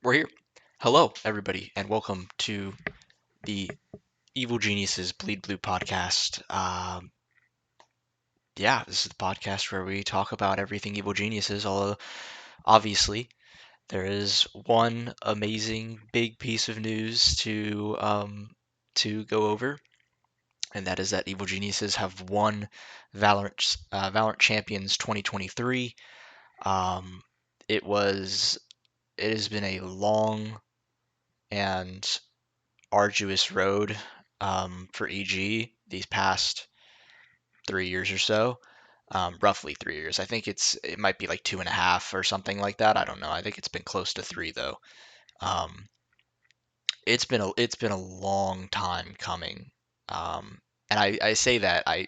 We're here. Hello, everybody, and welcome to the Evil Geniuses Bleed Blue podcast. This is the podcast where we talk about everything Evil Geniuses, although obviously there is one amazing big piece of news to go over, and that is that Evil Geniuses have won Valorant Champions 2023. Um, it was it has been a long and arduous road for EG these past 3 years or so. Roughly 3 years. I think it might be like 2.5 or something like that. I don't know. I think it's been close to three though. Um, it's been a long time coming. And I say that I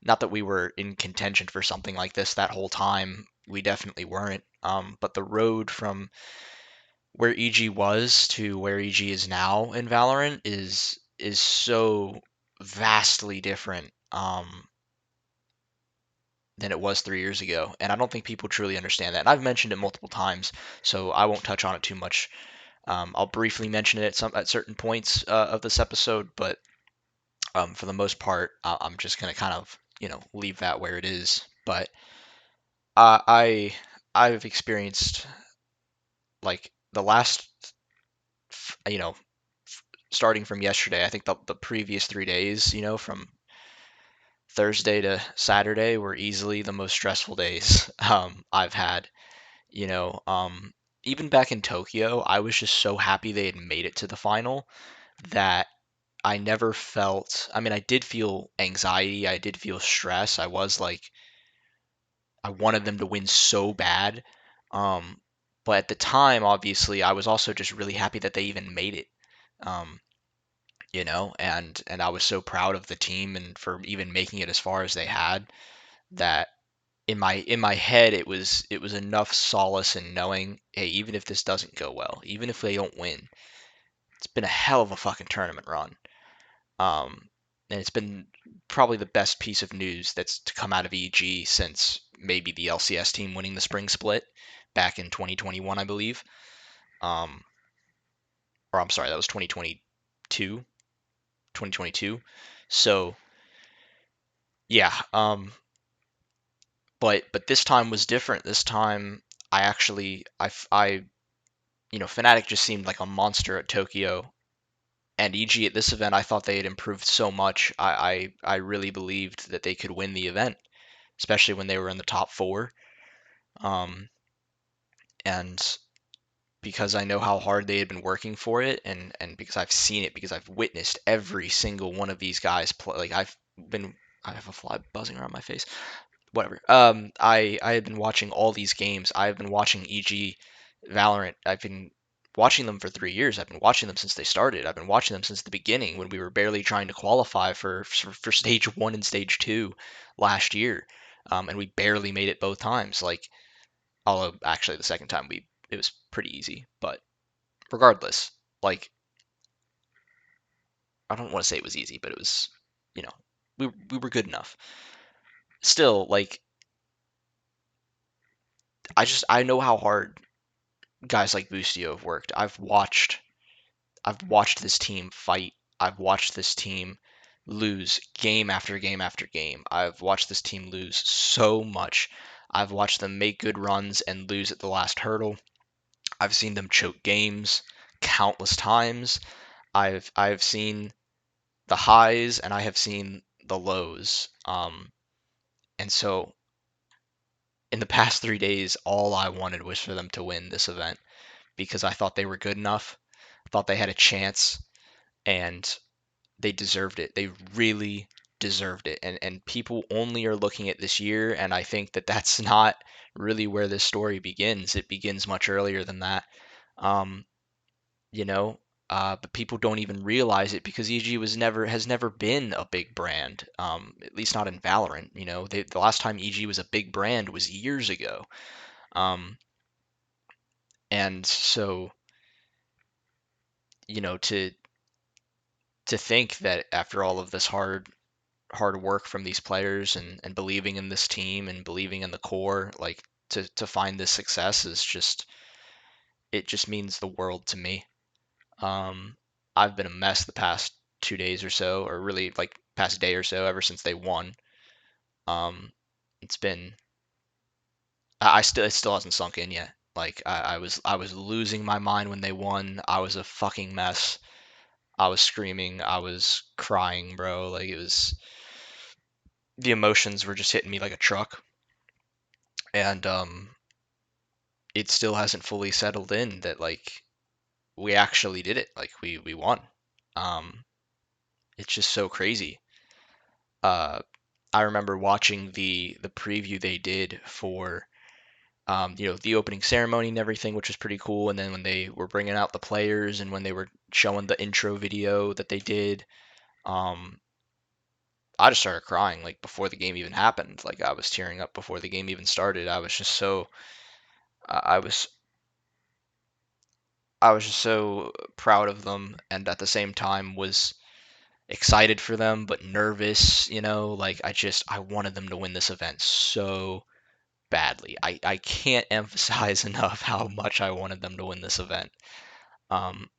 not that we were in contention for something like this that whole time. We definitely weren't. But the road from where EG was to where EG is now in Valorant is so vastly different than it was 3 years ago, and I don't think people truly understand that. And I've mentioned it multiple times, so I won't touch on it too much. I'll briefly mention it at certain points of this episode, but for the most part, I'm just gonna kind of leave that where it is. But uh, I I've experienced like the last you know starting from yesterday, I think the previous 3 days, from Thursday to Saturday were easily the most stressful days I've had. You know, um, Even back in Tokyo, I was just so happy they had made it to the final that I never felt. I mean, I did feel anxiety, I did feel stress. I was like, I wanted them to win so bad. Um, but at the time, obviously, I was also just really happy that they even made it. Um, and I was so proud of the team and for even making it as far as they had that in my head it was enough solace in knowing, hey, even if this doesn't go well, even if they don't win, it's been a hell of a fucking tournament run. Um, and it's been probably the best piece of news that's to come out of EG since maybe the LCS team winning the spring split back in 2021, I believe. Um, or I'm sorry, that was 2022. 2022. So yeah, but this time was different. This time I actually I Fnatic just seemed like a monster at Tokyo, and EG at this event I thought they had improved so much. I really believed that they could win the event, especially when they were in the top four. Um, and because I know how hard they had been working for it, and because I've seen it, because I've witnessed every single one of these guys play. Like I have a fly buzzing around my face. Whatever. I had been watching all these games. I've been watching EG, Valorant. I've been watching them for 3 years. I've been watching them since they started. I've been watching them since the beginning when we were barely trying to qualify for stage one and stage two last year, and we barely made it both times. Like, although actually the second time it was pretty easy, but regardless, like I don't want to say it was easy, but it was, you know, we were good enough. Still, like I know how hard guys like Boostio have worked. I've watched this team fight. I've watched this team lose game after game after game. I've watched this team lose so much. I've watched them make good runs and lose at the last hurdle. I've seen them choke games countless times. I've seen the highs and I have seen the lows. And so in the past 3 days, all I wanted was for them to win this event because I thought they were good enough, thought they had a chance, and they deserved it. They really deserved it. And people only are looking at this year, and I think that that's not really where this story begins. It begins much earlier than that. Um, you know, but people don't even realize it because EG has never been a big brand. At least not in Valorant. The last time EG was a big brand was years ago. Um, and so to think that after all of this hard work from these players and believing in this team and believing in the core, like to find this success is just it just means the world to me. I've been a mess the past 2 days or so, or really like past day or so, ever since they won. Um, it's been, it still hasn't sunk in yet. Like I was losing my mind when they won. I was a fucking mess. I was screaming. I was crying, bro. Like it was, the emotions were just hitting me like a truck, and it still hasn't fully settled in that like we actually did it. Like we won. Um, it's just so crazy. Uh, I remember watching the preview they did for the opening ceremony and everything, which was pretty cool. And then when they were bringing out the players and when they were showing the intro video that they did, um, I just started crying like before the game even happened. Like I was tearing up before the game even started. I was just so I was I was just so proud of them, and at the same time was excited for them but nervous. Like I wanted them to win this event so badly. I can't emphasize enough how much I wanted them to win this event. Um,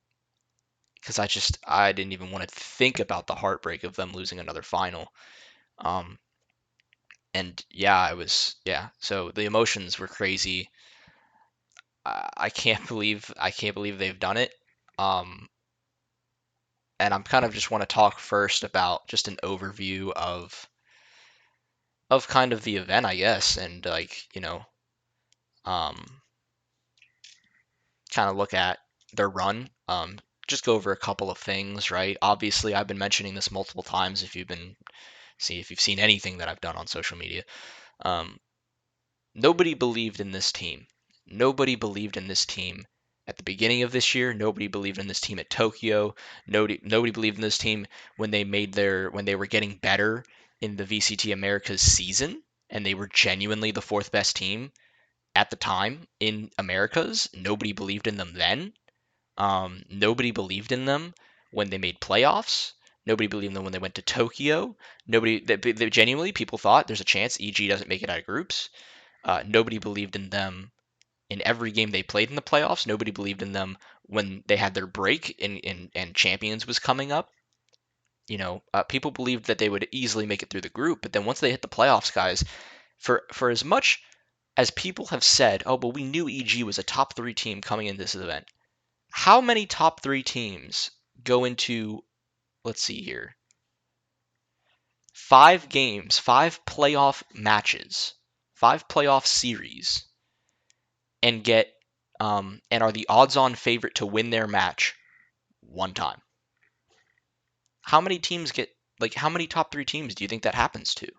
because I didn't even want to think about the heartbreak of them losing another final. Um, and yeah, yeah. So the emotions were crazy. I can't believe they've done it. Um, and I'm kind of just want to talk first about just an overview of kind of the event, I guess, and like um, kind of look at their run. Just go over a couple of things, right? Obviously, I've been mentioning this multiple times. If you've seen anything that I've done on social media, um, nobody believed in this team. Nobody believed in this team at the beginning of this year. Nobody believed in this team at Tokyo. Nobody believed in this team when they were getting better in the VCT Americas season, and they were genuinely the fourth best team at the time in Americas. Nobody believed in them then. Nobody believed in them when they made playoffs. Nobody believed in them when they went to Tokyo. They genuinely, people thought there's a chance EG doesn't make it out of groups. Nobody believed in them in every game they played in the playoffs. Nobody believed in them when they had their break and Champions was coming up. People believed that they would easily make it through the group, but then once they hit the playoffs, guys, for as much as people have said, oh, but we knew EG was a top three team coming into this event. How many top three teams go into, let's see here, 5 games, 5 playoff matches, 5 playoff series, and get and are the odds-on favorite to win their match one time? How many teams get how many top three teams do you think that happens to?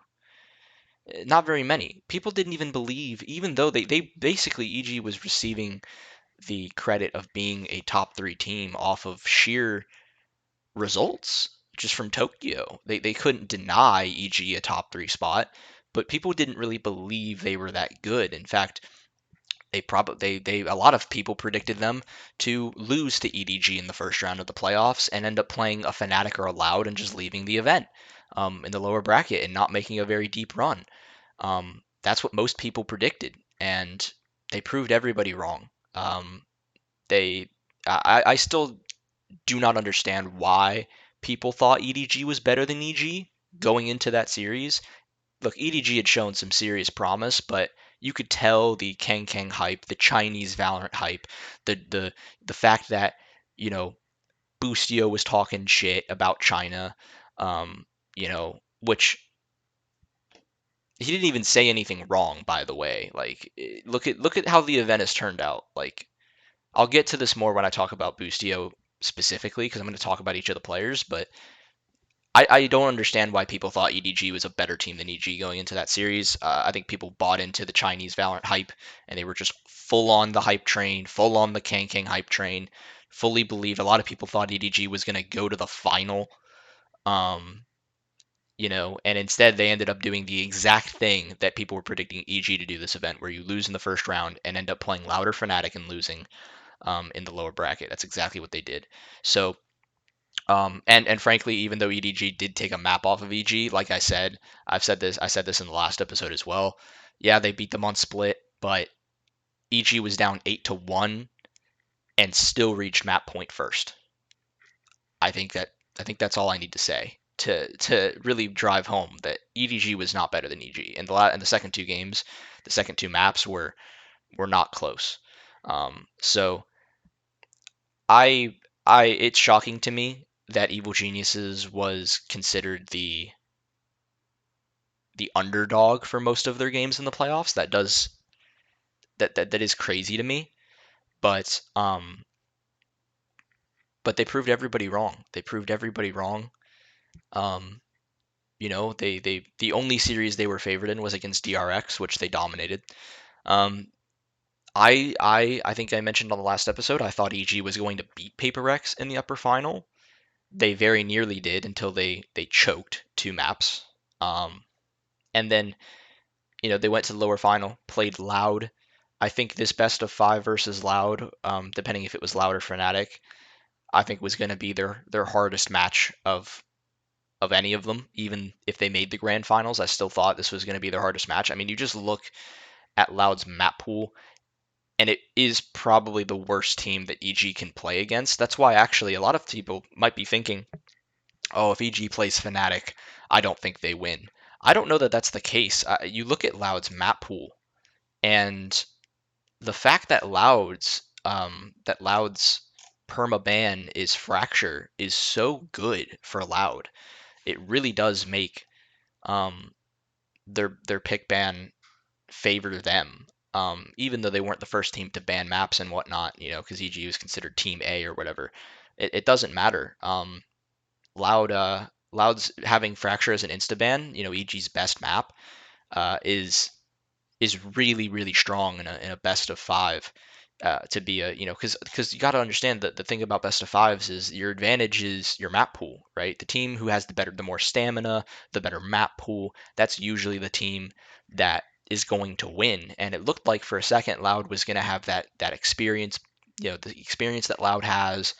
Not very many. People didn't even believe, even though they basically EG was receiving the credit of being a top three team off of sheer results just from Tokyo. They couldn't deny EG a top three spot, but people didn't really believe they were that good. In fact, they a lot of people predicted them to lose to EDG in the first round of the playoffs and end up playing a Fnatic or a Loud and just leaving the event in the lower bracket and not making a very deep run. That's what most people predicted, and they proved everybody wrong. They I still do not understand why people thought EDG was better than EG going into that series. Look, EDG had shown some serious promise, but you could tell the Kang Kang hype, the Chinese Valorant hype, the fact that you know Boostio was talking shit about China, which he didn't even say anything wrong, by the way. Like, look at how the event has turned out. Like, I'll get to this more when I talk about Boostio specifically, because I'm going to talk about each of the players, but I don't understand why people thought EDG was a better team than EG going into that series. I think people bought into the Chinese Valorant hype, and they were just full on the hype train, full on the Kang Kang hype train, fully believed. A lot of people thought EDG was going to go to the final, um, and instead they ended up doing the exact thing that people were predicting EG to do this event, where you lose in the first round and end up playing Louder Fnatic and losing in the lower bracket. That's exactly what they did. So and frankly, even though EDG did take a map off of EG, like I said this in the last episode as well. Yeah, they beat them on split, but EG was down 8-1 and still reached map point first. I think that's all I need to say to really drive home that EDG was not better than EG. And the second two games, the second two maps were not close. So I it's shocking to me that Evil Geniuses was considered the underdog for most of their games in the playoffs. That is crazy to me. But but they proved everybody wrong. They proved everybody wrong. Um, they the only series they were favored in was against DRX, which they dominated. Um, I think I mentioned on the last episode I thought EG was going to beat Paper X in the upper final. They very nearly did until they choked two maps. And then they went to the lower final, played Loud. I think this best of five versus Loud, depending if it was Loud or Fnatic, I think was going to be their hardest match of any of them. Even if they made the grand finals, I still thought this was going to be their hardest match. I mean, you just look at Loud's map pool, and it is probably the worst team that EG can play against. That's why actually a lot of people might be thinking, oh, if EG plays Fnatic, I don't think they win. I don't know that that's the case. You look at Loud's map pool, and the fact that Loud's perma ban is Fracture is so good for Loud. It really does make um, their pick ban favor them. Even though they weren't the first team to ban maps and whatnot, because EG was considered Team A or whatever, it doesn't matter. Loud's having Fracture as an insta ban, EG's best map, is really really strong in a best of five. To be because you got to understand that the thing about best of fives is your advantage is your map pool, right? The team who has the more stamina, the better map pool, that's usually the team that is going to win. And it looked like for a second Loud was going to have that experience, the experience that Loud has,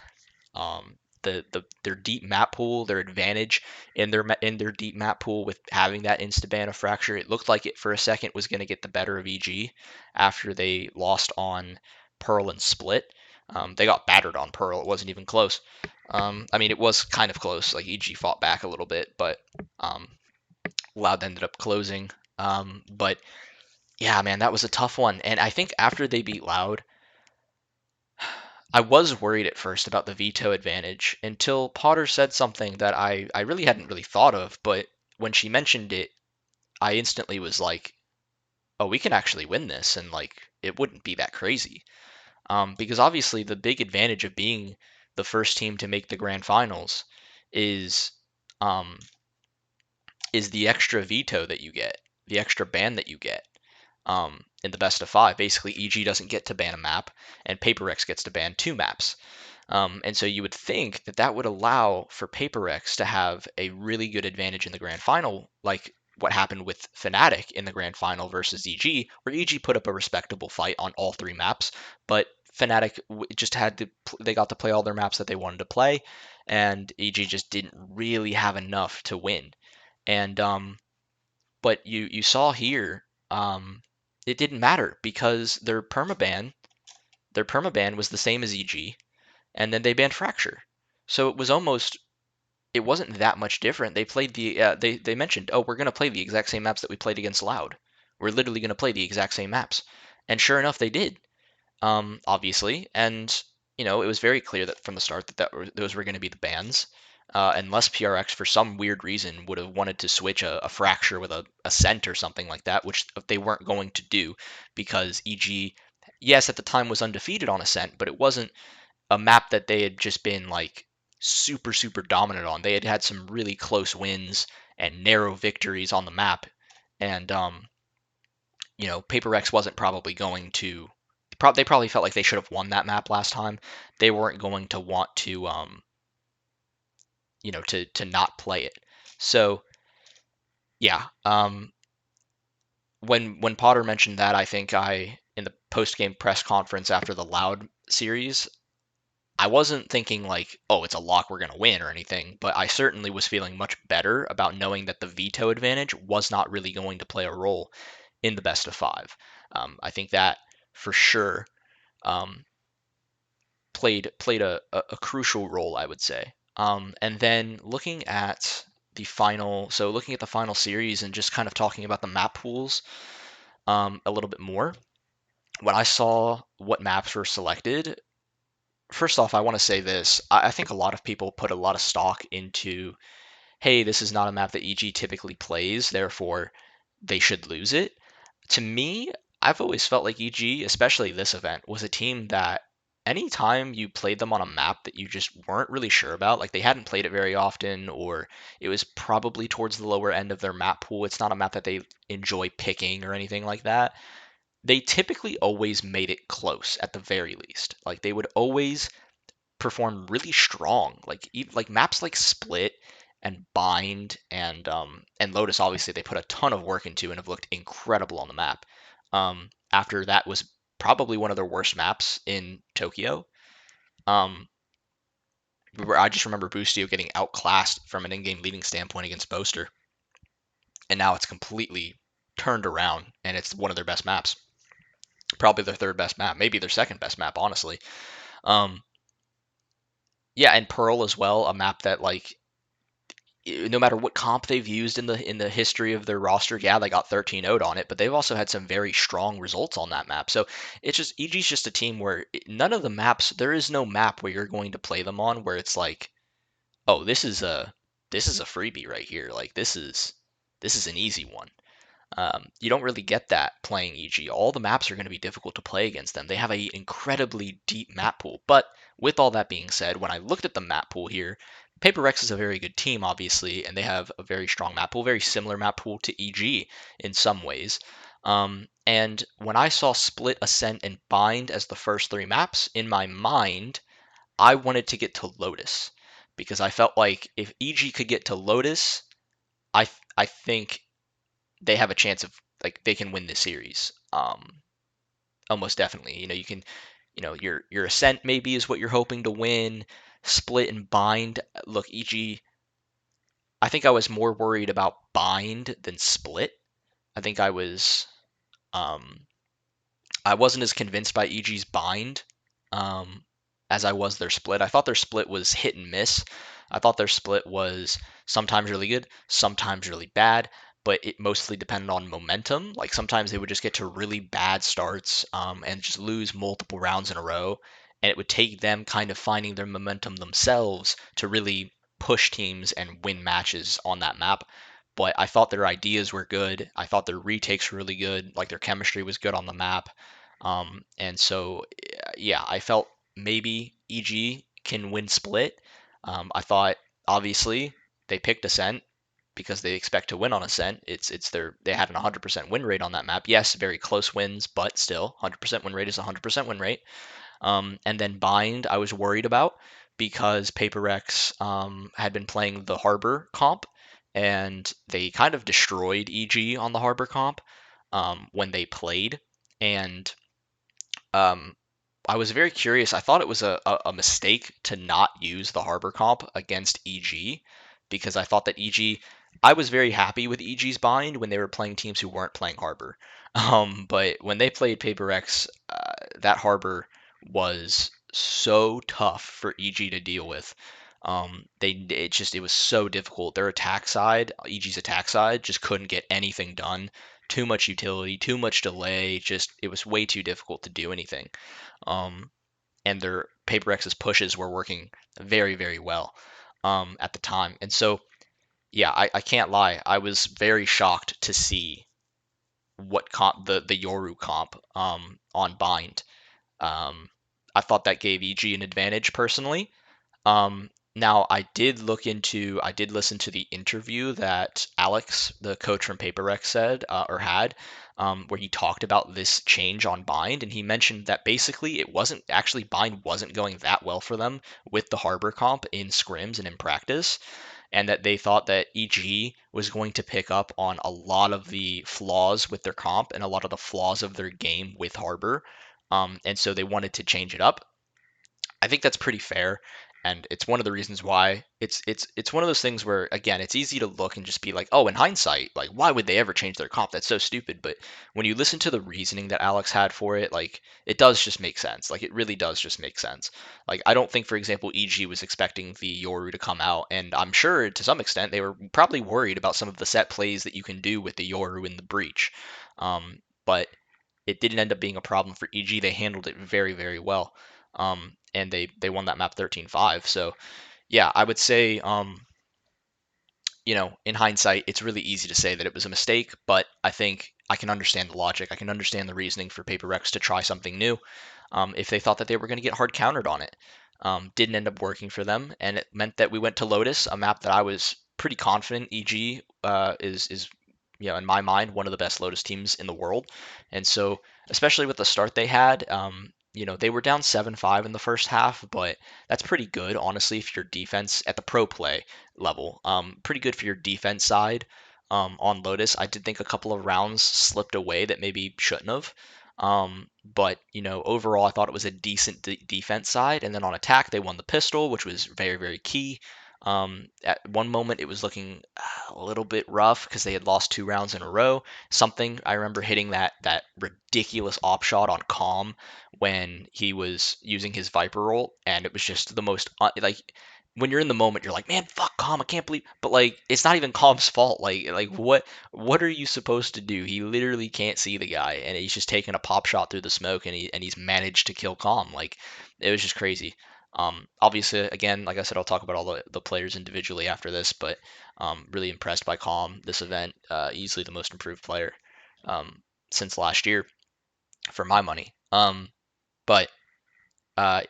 their deep map pool, their advantage in their deep map pool with having that insta ban of Fracture. It looked like it for a second was going to get the better of EG after they lost on Pearl and Split. They got battered on Pearl. It wasn't even close. I mean, it was kind of close. Like EG fought back a little bit, but um, Loud ended up closing. But yeah, man, that was a tough one. And I think after they beat Loud, I was worried at first about the veto advantage until Potter said something that I really hadn't really thought of, but when she mentioned it, I instantly was like, oh, we can actually win this, and like it wouldn't be that crazy. Because obviously the big advantage of being the first team to make the grand finals is um, is the extra veto that you get, the extra ban that you get in the best of five. Basically, EG doesn't get to ban a map, and PaperX gets to ban two maps. And so you would think that that would allow for PaperX to have a really good advantage in the grand final, like what happened with Fnatic in the grand final versus EG, where EG put up a respectable fight on all three maps, but Fnatic just they got to play all their maps that they wanted to play, and EG just didn't really have enough to win. And but you saw here, it didn't matter because their permaban was the same as EG, and then they banned Fracture. So it wasn't that much different. They played they mentioned, oh, we're gonna play the exact same maps that we played against Loud. We're literally gonna play the exact same maps, and sure enough, they did. Obviously, and it was very clear that from the start those were going to be the bans. Unless PRX for some weird reason would have wanted to switch a Fracture with a Scent or something like that, which they weren't going to do because EG, yes, at the time was undefeated on Ascent, but it wasn't a map that they had just been like super, super dominant on. They had had some really close wins and narrow victories on the map. And, Paper X wasn't probably going to. They probably felt like they should have won that map last time. They weren't going to want to, to not play it. So, yeah. When Potter mentioned that, I think in the post game press conference after the Loud series, I wasn't thinking like, oh, it's a lock, we're gonna win or anything, but I certainly was feeling much better about knowing that the veto advantage was not really going to play a role in the best of five. I think that for sure um, played a crucial role, I would say. And then looking at the final series and just kind of talking about the map pools a little bit more. When I saw what maps were selected, first off, I want to say this. I think a lot of people put a lot of stock into, hey, this is not a map that EG typically plays, therefore they should lose it. To me, I've always felt like EG, especially this event, was a team that anytime you played them on a map that you just weren't really sure about, like they hadn't played it very often, or it was probably towards the lower end of their map pool, it's not a map that they enjoy picking or anything like that, they typically always made it close at the very least. Like they would always perform really strong. Like maps like Split and Bind and Lotus, obviously they put a ton of work into and have looked incredible on the map. After that was probably one of their worst maps in Tokyo. Um, where I just remember Boostio getting outclassed from an in-game leading standpoint against Boaster, and now it's completely turned around and it's one of their best maps. Probably their third best map, maybe their second best map, honestly. Um, yeah, and Pearl as well, a map that like no matter what comp they've used in the history of their roster, yeah, they got 13-0'd on it, but they've also had some very strong results on that map. So it's just EG's just a team where none of the maps, there is no map where you're going to play them on where it's like, oh, this is a freebie right here. Like this is an easy one. You don't really get that playing EG. All the maps are going to be difficult to play against them. They have an incredibly deep map pool. But with all that being said, when I looked at the map pool here, Paper Rex is a very good team, obviously, and they have a very strong map pool, very similar map pool to EG in some ways. And when I saw Split, Ascent, and Bind as the first three maps, in my mind, I wanted to get to Lotus because I felt like if EG could get to Lotus, I think they have a chance of like they can win this series. Almost definitely. Your Ascent maybe is what you're hoping to win. Split and Bind. Look, EG. I think I was more worried about Bind than Split. I think um, I wasn't as convinced by EG's Bind um, as I was their Split. I thought their Split was hit and miss. I thought their Split was sometimes really good, sometimes really bad, but it mostly depended on momentum. Like sometimes they would just get to really bad starts and just lose multiple rounds in a row, and it would take them kind of finding their momentum themselves to really push teams and win matches on that map. But I thought their ideas were good. I thought their retakes were really good. Like their chemistry was good on the map. And so, yeah, I felt maybe EG can win Split. I thought obviously they picked Ascent because they expect to win on Ascent. They had an 100% win rate on that map. Yes, very close wins, but still 100% win rate is 100% win rate. And then Bind, I was worried about because Paper Rex had been playing the Harbor comp, and they kind of destroyed EG on the Harbor comp when they played. And um, I was very curious. I thought it was a mistake to not use the Harbor comp against EG because I thought that EG. I was very happy with EG's bind when they were playing teams who weren't playing Harbor. But when they played Paper X, that Harbor was so tough for EG to deal with. It was so difficult. Their attack side, EG's attack side, just couldn't get anything done. Too much utility, too much delay. Just it was way too difficult to do anything. Um, and their Paper X's pushes were working very, very well at the time. And so, yeah, I can't lie. I was very shocked to see what comp the Yoru comp on Bind. Um, I thought that gave EG an advantage personally. Now I did listen to the interview that Alex, the coach from PaperX, said or had, where he talked about this change on Bind, and he mentioned that basically it wasn't actually Bind wasn't going that well for them with the Harbor comp in scrims and in practice, and that they thought that EG was going to pick up on a lot of the flaws with their comp and a lot of the flaws of their game with Harbor, and so they wanted to change it up. I think that's pretty fair. And it's one of the reasons why it's one of those things where, again, it's easy to look and just be like, oh, in hindsight, like, why would they ever change their comp? That's so stupid. But when you listen to the reasoning that Alex had for it, like, it does just make sense. Like, it really does just make sense. Like, I don't think, for example, EG was expecting the Yoru to come out, and I'm sure to some extent they were probably worried about some of the set plays that you can do with the Yoru in the breach. But it didn't end up being a problem for EG. They handled it very, very well. And they won that map 13-5. So yeah, I would say, in hindsight, it's really easy to say that it was a mistake, but I think I can understand the logic. I can understand the reasoning for Paper Rex to try something new. If they thought that they were going to get hard countered on it, didn't end up working for them, and it meant that we went to Lotus, a map that I was pretty confident EG is in my mind, one of the best Lotus teams in the world. And so, especially with the start they had, they were down 7-5 in the first half, but that's pretty good, honestly, if your defense at the pro play level. Pretty good for your defense side on Lotus. I did think a couple of rounds slipped away that maybe shouldn't have. But overall, I thought it was a decent defense side. And then on attack, they won the pistol, which was very, very key. At one moment, it was looking a little bit rough because they had lost 2 rounds in a row. Something I remember hitting that ridiculous op shot on Calm when he was using his Viper roll, and it was just the most like when you're in the moment, you're like, man, fuck Calm, I can't believe. But like, it's not even Calm's fault. Like what are you supposed to do? He literally can't see the guy, and he's just taking a pop shot through the smoke, and he's managed to kill Calm. Like, it was just crazy. Obviously, again, like I said, I'll talk about all the players individually after this, but really impressed by Calm this event. Easily the most improved player since last year, for my money. But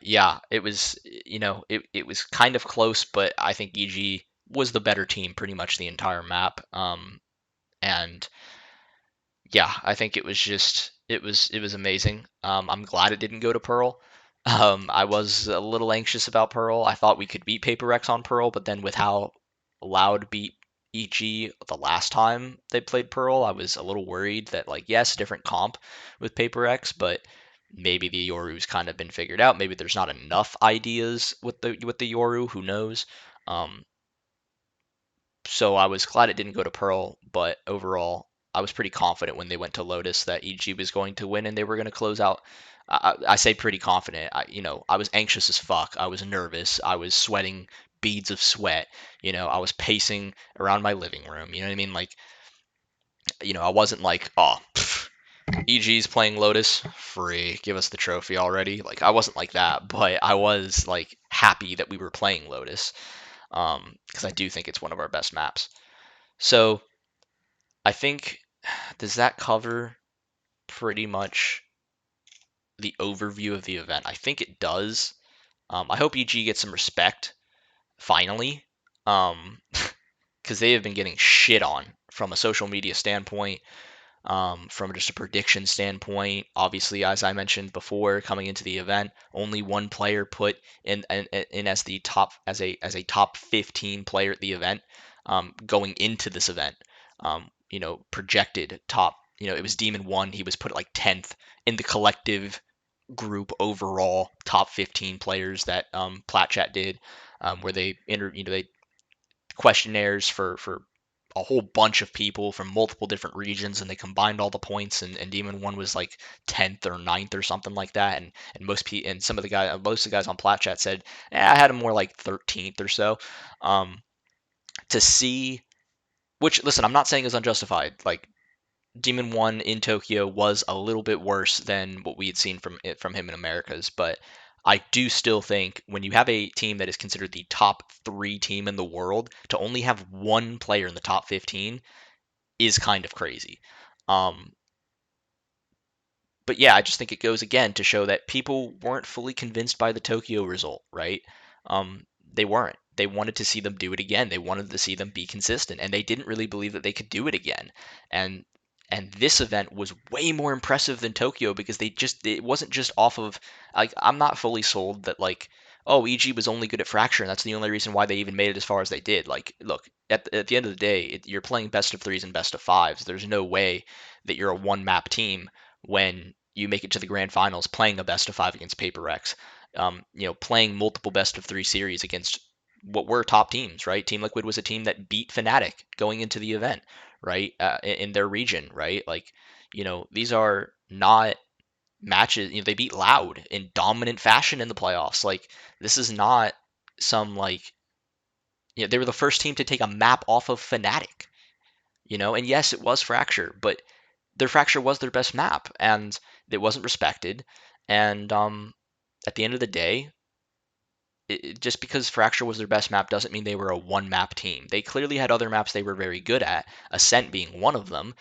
yeah, it was it was kind of close, but I think EG was the better team pretty much the entire map. And yeah, I think it was amazing. I'm glad it didn't go to Pearl. I was a little anxious about Pearl. I thought we could beat Paper Rex on Pearl, but then with how Loud beat EG the last time they played Pearl, I was a little worried that, like, yes, different comp with Paper X, but maybe the Yoru's kind of been figured out. Maybe there's not enough ideas with the Yoru. Who knows? Um, so I was glad it didn't go to Pearl, but overall, I was pretty confident when they went to Lotus that EG was going to win and they were going to close out. I say pretty confident. I was anxious as fuck. I was nervous. I was sweating beads of sweat. I was pacing around my living room. You know what I mean? Like, I wasn't like, oh, EG's playing Lotus, free, give us the trophy already. Like, I wasn't like that, but I was like happy that we were playing Lotus, because I do think it's one of our best maps. So I think, does that cover pretty much the overview of the event? I think it does. I hope EG gets some respect finally, because they have been getting shit on from a social media standpoint, from just a prediction standpoint. Obviously, as I mentioned before, coming into the event, only one player put in as the top as a top 15 player at the event, going into this event. Projected top. It was Demon One. He was put at like 10th in the collective group overall top 15 players that Plat Chat did, where they questionnaires for a whole bunch of people from multiple different regions, and they combined all the points, and Demon One was like 10th or ninth or something like that, and most of the guys on Plat Chat said, I had him more like 13th or so. To see, which, listen, I'm not saying is unjustified. Like, Demon One in Tokyo was a little bit worse than what we had seen from him in Americas, but I do still think when you have a team that is considered the top 3 team in the world, to only have one player in the top 15 is kind of crazy. Um, but yeah, I just think it goes again to show that people weren't fully convinced by the Tokyo result, right? They weren't. They wanted to see them do it again. They wanted to see them be consistent, and they didn't really believe that they could do it again. And this event was way more impressive than Tokyo because it wasn't just off of, like, I'm not fully sold that, like, oh, EG was only good at Fracture and that's the only reason why they even made it as far as they did. Like, look, at the end of the day, you're playing best of threes and best of fives. There's no way that you're a one map team when you make it to the grand finals playing a best of 5 against Paper Rex. playing multiple best of 3 series against what were top teams, right? Team Liquid was a team that beat Fnatic going into the event, right? In their region, right? Like, these are not matches. They beat Loud in dominant fashion in the playoffs. Like, this is not some like, they were the first team to take a map off of Fnatic, and yes, it was Fracture, but their Fracture was their best map, and it wasn't respected. And at the end of the day, just because Fracture was their best map doesn't mean they were a one map team. They clearly had other maps they were very good at, Ascent being one of them,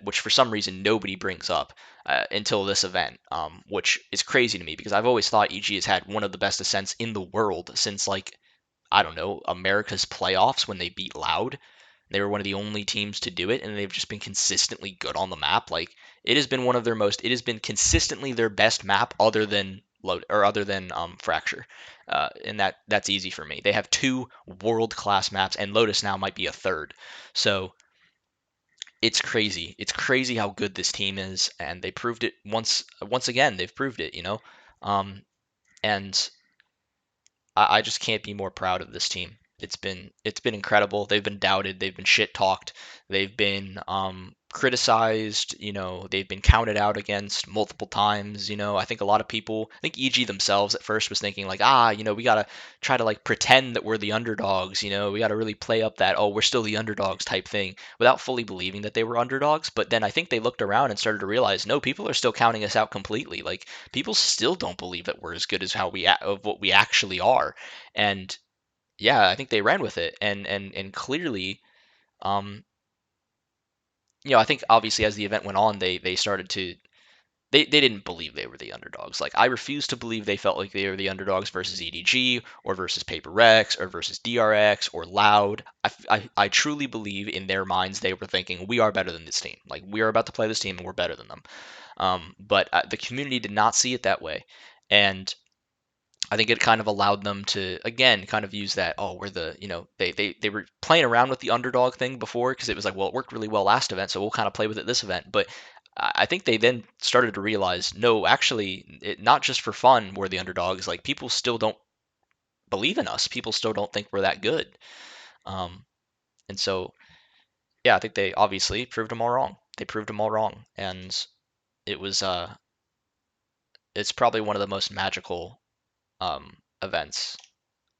which for some reason nobody brings up until this event, which is crazy to me because I've always thought EG has had one of the best Ascents in the world since, like, I don't know, America's playoffs when they beat Loud. They were one of the only teams to do it, and they've just been consistently good on the map. Like, it has been one of their most. It has been consistently their best map, other than Fracture, and that's easy for me. They have 2 world-class maps, and Lotus now might be a third. So it's crazy. It's crazy how good this team is, and they proved it once again. They've proved it, and I just can't be more proud of this team. It's been incredible. They've been doubted. They've been shit talked. They've been criticized. They've been counted out against multiple times. I think a lot of people, I think EG themselves at first was thinking like, we gotta try to like pretend that we're the underdogs. We gotta really play up that, oh, we're still the underdogs type thing, without fully believing that they were underdogs. But then I think they looked around and started to realize, no, people are still counting us out completely. Like, people still don't believe that we're as good as of what we actually are. And yeah, I think they ran with it, and clearly, um, I think obviously as the event went on, they started to they didn't believe they were the underdogs. Like, I refuse to believe they felt like they were the underdogs versus EDG or versus Paper Rex or versus DRX or Loud. I truly believe in their minds they were thinking, we are better than this team. Like, we are about to play this team and we're better than them. But the community did not see it that way, and I think it kind of allowed them to, again, kind of use that, oh, we're the, they were playing around with the underdog thing before because it was like, well, it worked really well last event, so we'll kind of play with it this event. But I think they then started to realize, no, actually, not just for fun, we're the underdogs. Like, people still don't believe in us. People still don't think we're that good. And so, yeah, I think they obviously proved them all wrong. They proved them all wrong. And it was, it's probably one of the most magical events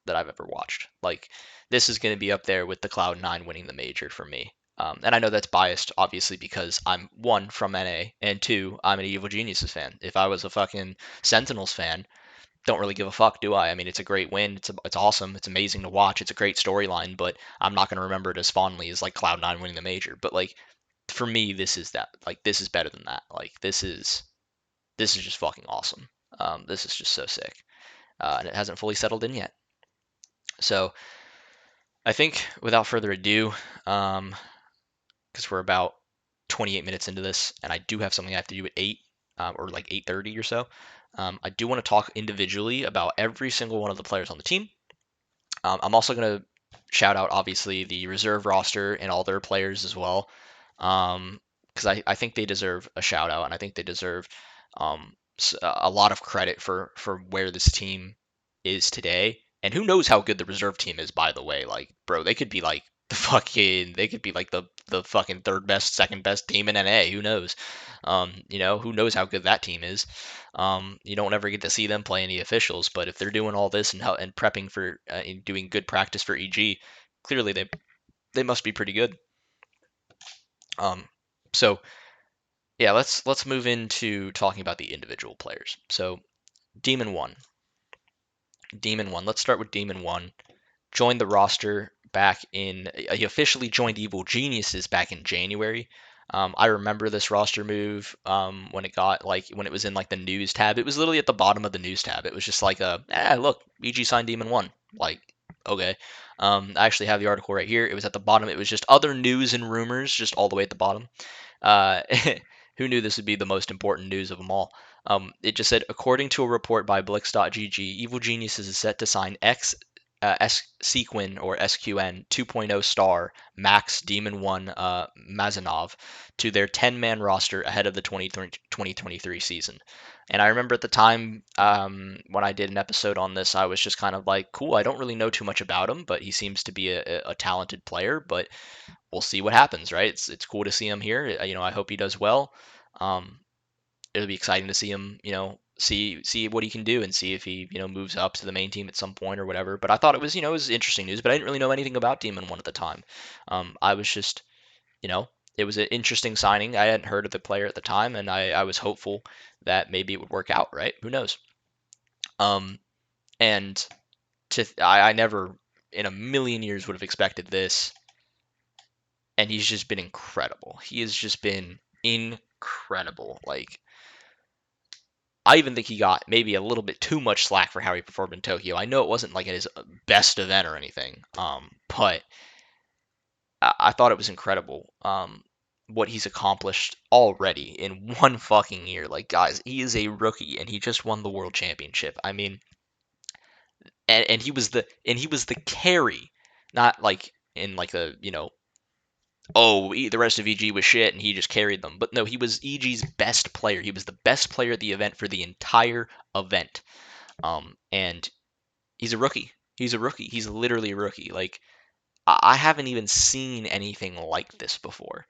that I've ever watched. Like, this is going to be up there with the Cloud9 winning the major for me. And I know that's biased, obviously, because I'm, one, from NA, and two, I'm an Evil Geniuses fan. If I was a fucking Sentinels fan, don't really give a fuck, do I? I mean, it's a great win. It's awesome. It's amazing to watch. It's a great storyline, but I'm not going to remember it as fondly as, like, Cloud9 winning the major. But, like, for me, this is that. Like, this is better than that. Like, this is just fucking awesome. This is just so sick. And it hasn't fully settled in yet. So I think without further ado, because we're about 28 minutes into this, and I do have something I have to do at 8 or like 8:30 or so. I do want to talk individually about every single one of the players on the team. I'm also going to shout out, obviously, the reserve roster and all their players as well, because I think they deserve a shout out, and I think they deserve a lot of credit for where this team is today. And who knows how good the reserve team is, by the way. Like, bro, they could be like they could be like the fucking third best, second best team in NA. Who knows? Who knows how good that team is? You don't ever get to see them play any officials, but if they're doing all this and prepping for and doing good practice for EG, clearly they must be pretty good. So yeah, let's move into talking about the individual players. So Demon One. Let's start with Demon One. Joined the roster back in. He officially joined Evil Geniuses back in January. I remember this roster move when it was in like the news tab. It was literally at the bottom of the news tab. It was just like look, EG signed Demon One. Like, okay. I actually have the article right here. It was at the bottom. It was just other news and rumors, just all the way at the bottom. Uh, who knew this would be the most important news of them all? It just said, according to a report by Blix.gg, Evil Geniuses is set to sign Sequin or SQN 2.0 star Max Demon 1 Mazanov to their 10-man roster ahead of the 2023 season. And I remember at the time when I did an episode on this, I was just kind of like, cool, I don't really know too much about him, but he seems to be a talented player, but we'll see what happens, right? It's cool to see him here. I hope he does well. Um, it'll be exciting to see him, see what he can do and see if he, moves up to the main team at some point or whatever. But I thought it was interesting news, but I didn't really know anything about Demon One at the time. I was just, you know, it was an interesting signing. I hadn't heard of the player at the time, and I was hopeful that maybe it would work out, right? Who knows? Um, and I never in a million years would have expected this, and he's just been incredible. He has just been incredible. Like, I even think he got maybe a little bit too much slack for how he performed in Tokyo. I know it wasn't like his best event or anything, but I thought it was incredible what he's accomplished already in one fucking year. Like, guys, he is a rookie and he just won the world championship. I mean, and he was the carry, not like in like the the rest of EG was shit and he just carried them. But no, he was EG's best player. He was the best player at the event for the entire event. And he's a rookie. He's a rookie. He's literally a rookie. Like, I haven't even seen anything like this before.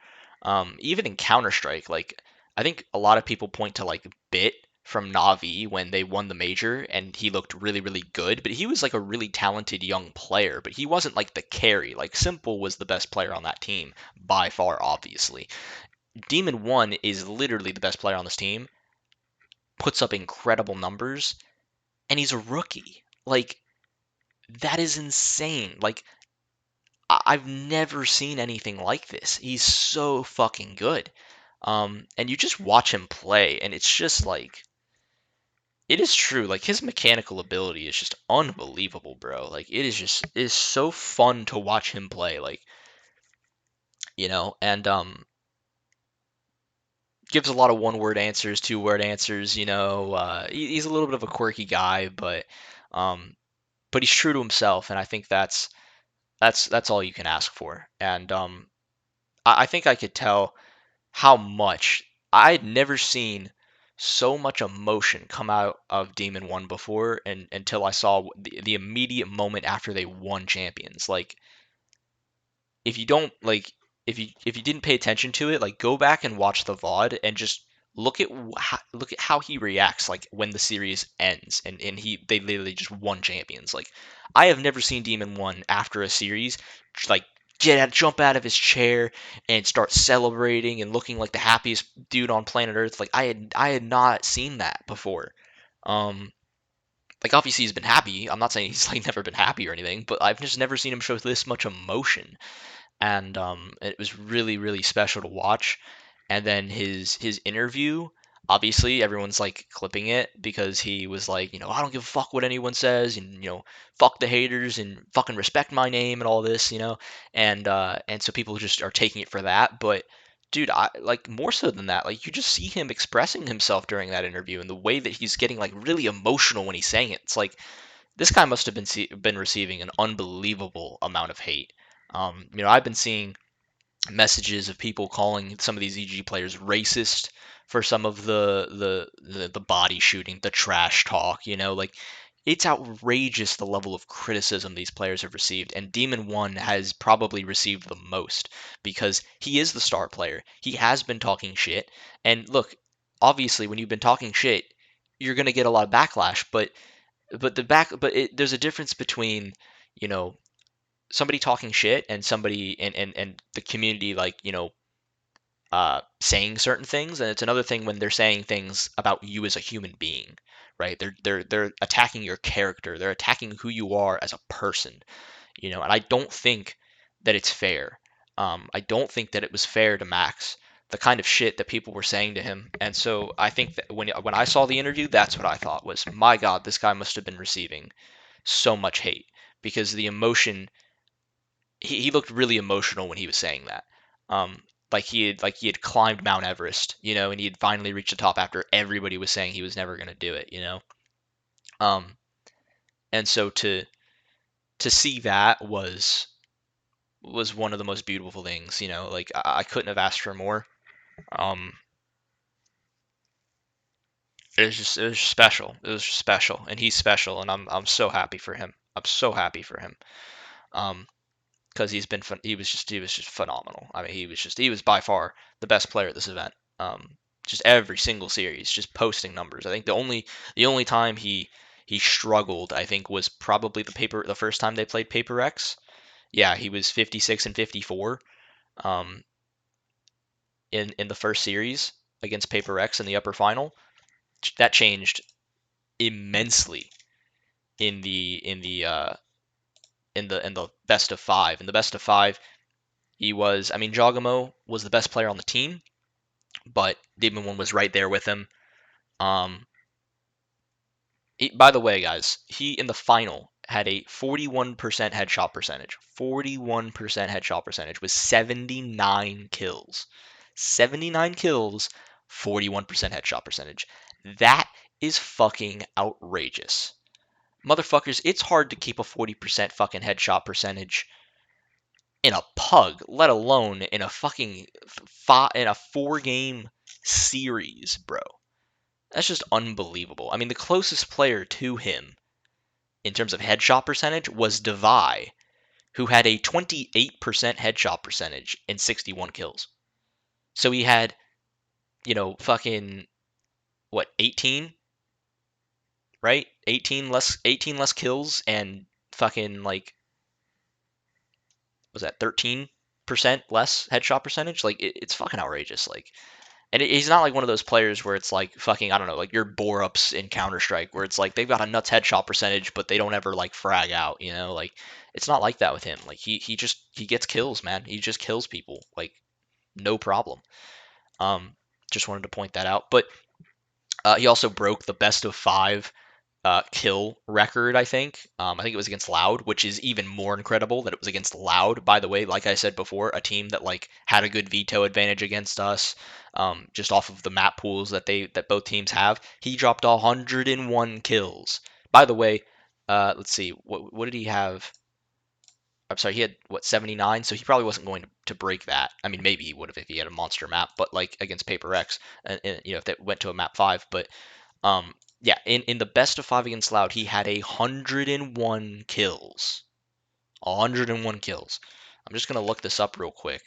Even in Counter Strike, like, I think a lot of people point to like Bit from Navi when they won the major, and he looked really, really good. But he was like a really talented young player, but he wasn't like the carry. Like, Simple was the best player on that team by far, obviously. Demon One is literally the best player on this team, puts up incredible numbers, and he's a rookie. Like, that is insane. Like, I've never seen anything like this. He's so fucking good. And you just watch him play, and it's just like, it is true. Like, his mechanical ability is just unbelievable, bro. Like, it is so fun to watch him play. Like, and gives a lot of one-word answers, two-word answers. He's a little bit of a quirky guy, um, but he's true to himself, and I think that's all you can ask for. And I think I could tell how much I had never seen so much emotion come out of Demon One before, and until I saw the immediate moment after they won champions. Like, if you don't like if you didn't pay attention to it, like, go back and watch the VOD and just look at how he reacts, like, when the series ends and they literally just won champions. Like, I have never seen Demon One after a series like jump out of his chair and start celebrating and looking like the happiest dude on planet Earth. Like, I had not seen that before. Um, like, obviously he's been happy. I'm not saying he's like never been happy or anything, but I've just never seen him show this much emotion, and it was really, really special to watch. And then his interview, obviously everyone's like clipping it because he was like, I don't give a fuck what anyone says, and fuck the haters and fucking respect my name and all this, and so people just are taking it for that. But dude, I like more so than that. Like, you just see him expressing himself during that interview and the way that he's getting like really emotional when he's saying it. It's like, this guy must have been receiving an unbelievable amount of hate. I've been seeing messages of people calling some of these EG players racist for some of the body shooting, the trash talk. Like, it's outrageous the level of criticism these players have received, and Demon One has probably received the most because he is the star player. He has been talking shit, and look, obviously, when you've been talking shit, you're gonna get a lot of backlash, there's a difference between, you know, somebody talking shit and somebody and the community, like, saying certain things, and it's another thing when they're saying things about you as a human being, right? They're attacking your character. They're attacking who you are as a person, and I don't think that it's fair. I don't think that it was fair to Max, the kind of shit that people were saying to him. And so I think that when I saw the interview, that's what I thought was, my God, this guy must have been receiving so much hate because the emotion, he looked really emotional when he was saying that. Like he had climbed Mount Everest, and he had finally reached the top after everybody was saying he was never going to do it. Um, and so to see that was one of the most beautiful things. Like I couldn't have asked for more. Um, it was just special. It was just special, and he's special, and I'm so happy for him. I'm so happy for him. Um, because he was just phenomenal. I mean, he was by far the best player at this event. Just every single series, just posting numbers. I think the only time he struggled, I think, was probably the first time they played Paper X. Yeah, he was 56 and 54 um, in the first series against Paper X in the upper final. That changed immensely in the best of five. In the best of five, I mean, JAWGEMO was the best player on the team, but Demon One was right there with him. Um, by the way, guys, he in the final had a 41% headshot percentage. 41% headshot percentage with 79 kills. 79 kills, 41% headshot percentage. That is fucking outrageous. Motherfuckers, it's hard to keep a 40% fucking headshot percentage in a pug, let alone in a fucking in a 4 game series, bro. That's just unbelievable. I mean, the closest player to him in terms of headshot percentage was Devi, who had a 28% headshot percentage and 61 kills. So he had, fucking what, 18, right? 18 less kills and fucking like was that 13% less headshot percentage? Like it's fucking outrageous. Like, and he's not like one of those players where it's like fucking, I don't know, like your bore ups in Counter Strike, where it's like they've got a nuts headshot percentage, but they don't ever like frag out. Like it's not like that with him. Like he gets kills, man. He just kills people, like no problem. Um, just wanted to point that out. But he also broke the best of five kill record, I think. I think it was against Loud, which is even more incredible that it was against Loud, by the way. Like I said before, a team that like had a good veto advantage against us, just off of the map pools that both teams have. He dropped 101 kills. By the way, let's see, what did he have? I'm sorry, he had what 79, so he probably wasn't going to break that. I mean, maybe he would have if he had a monster map, but like against Paper X, and if they went to a map 5, but yeah, in the best of five against Loud, he had 101 kills. 101 kills. I'm just gonna look this up real quick.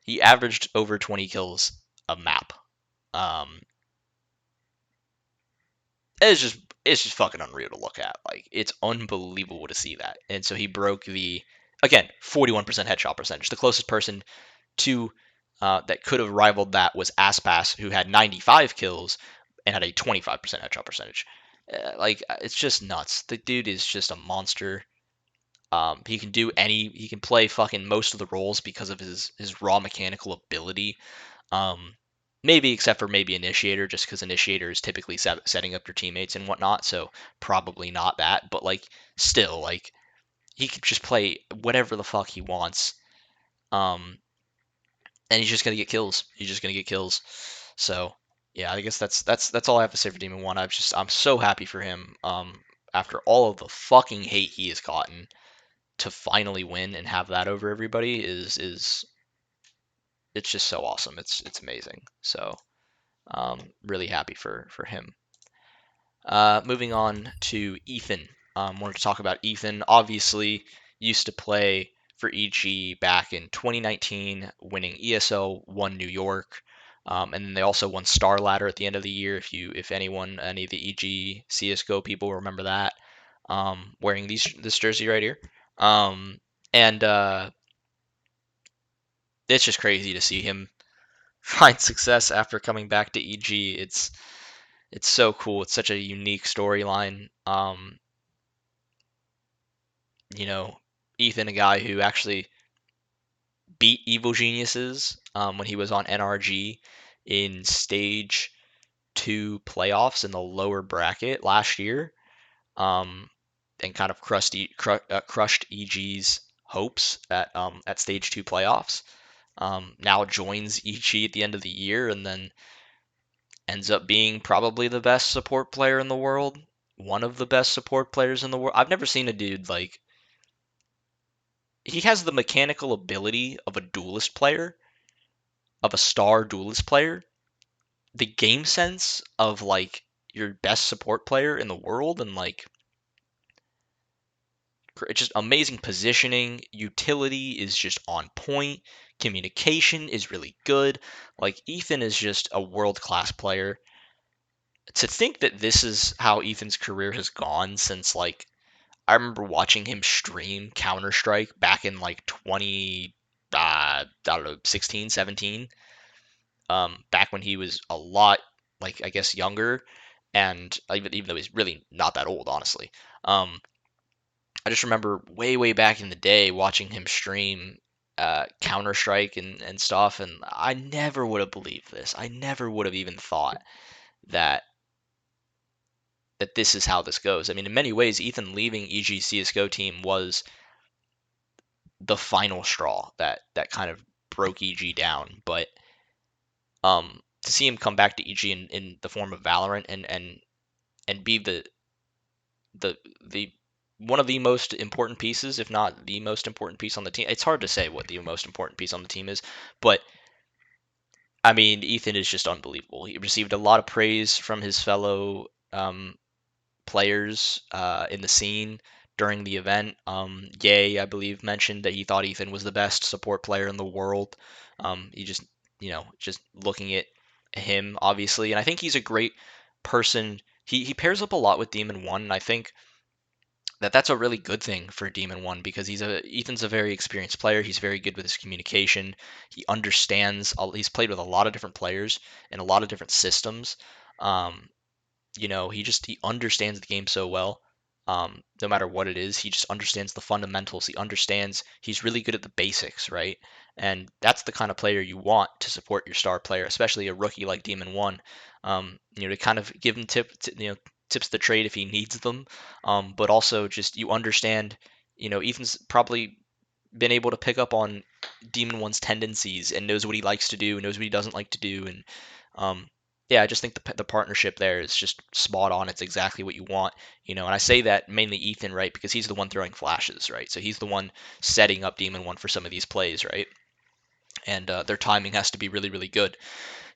He averaged over 20 kills a map. Um, it's just fucking unreal to look at. Like it's unbelievable to see that. And so he broke the again 41% headshot percentage. The closest person to that could have rivaled that was Aspas, who had 95 kills and had a 25% headshot percentage. It's just nuts. The dude is just a monster. He can play fucking most of the roles because of his raw mechanical ability. Um, maybe except for maybe Initiator, just because Initiator is typically setting up your teammates and whatnot. So probably not that, but like still, like he could just play whatever the fuck he wants. Um, and he's just gonna get kills. He's just gonna get kills. So yeah, I guess that's all I have to say for Demon One. I'm so happy for him. After all of the fucking hate he has gotten, to finally win and have that over everybody is it's just so awesome. It's amazing. So really happy for him. Moving on to Ethan. Wanted to talk about Ethan. Obviously, used to play for EG back in 2019, winning ESL, won New York, and then they also won Star Ladder at the end of the year. If any of the EG CS:GO people remember that, wearing this jersey right here, and it's just crazy to see him find success after coming back to EG. It's so cool. It's such a unique storyline. You know, Ethan, a guy who actually beat Evil Geniuses when he was on NRG in stage 2 playoffs in the lower bracket last year, and kind of crushed EG's hopes at stage 2 playoffs. Now joins EG at the end of the year, and then ends up being probably the best support player in the world, one of the best support players in the world. I've never seen a dude like he has the mechanical ability of a duelist player, of a star duelist player, the game sense of like your best support player in the world, and like it's just amazing positioning. Utility is just on point. Communication is really good. Like Ethan is just a world class player. To think that this is how Ethan's career has gone since like I remember watching him stream Counter Strike back in like 20 I don't know 16, 17. Back when he was a lot like I guess younger, and even though he's really not that old, honestly. I just remember way back in the day watching him stream Counter Strike and stuff, and I never would have believed this. I never would have even thought that this is how this goes. I mean, in many ways, Ethan leaving EG CS:GO team was the final straw that kind of broke EG down. But to see him come back to EG in the form of Valorant and be the one of the most important pieces, if not the most important piece on the team. It's hard to say what the most important piece on the team is, but I mean, Ethan is just unbelievable. He received a lot of praise from his fellow players in the scene during the event. Ye, I believe, mentioned that he thought Ethan was the best support player in the world. He just, just looking at him, obviously, and I think he's a great person. He pairs up a lot with Demon One, and I think that's a really good thing for Demon One because Ethan's a very experienced player. He's very good with his communication. He understands. He's played with a lot of different players in a lot of different systems. Um, he understands the game so well. No matter what it is, he just understands the fundamentals. He understands. He's really good at the basics, right? And that's the kind of player you want to support your star player, especially a rookie like Demon One. To kind of give him tips of the trade if he needs them, but also just you understand. Ethan's probably been able to pick up on Demon One's tendencies and knows what he likes to do, knows what he doesn't like to do, and yeah, I just think the partnership there is just spot on. It's exactly what you want, and I say that mainly Ethan, right, because he's the one throwing flashes, right? So he's the one setting up Demon One for some of these plays, right? And their timing has to be really good.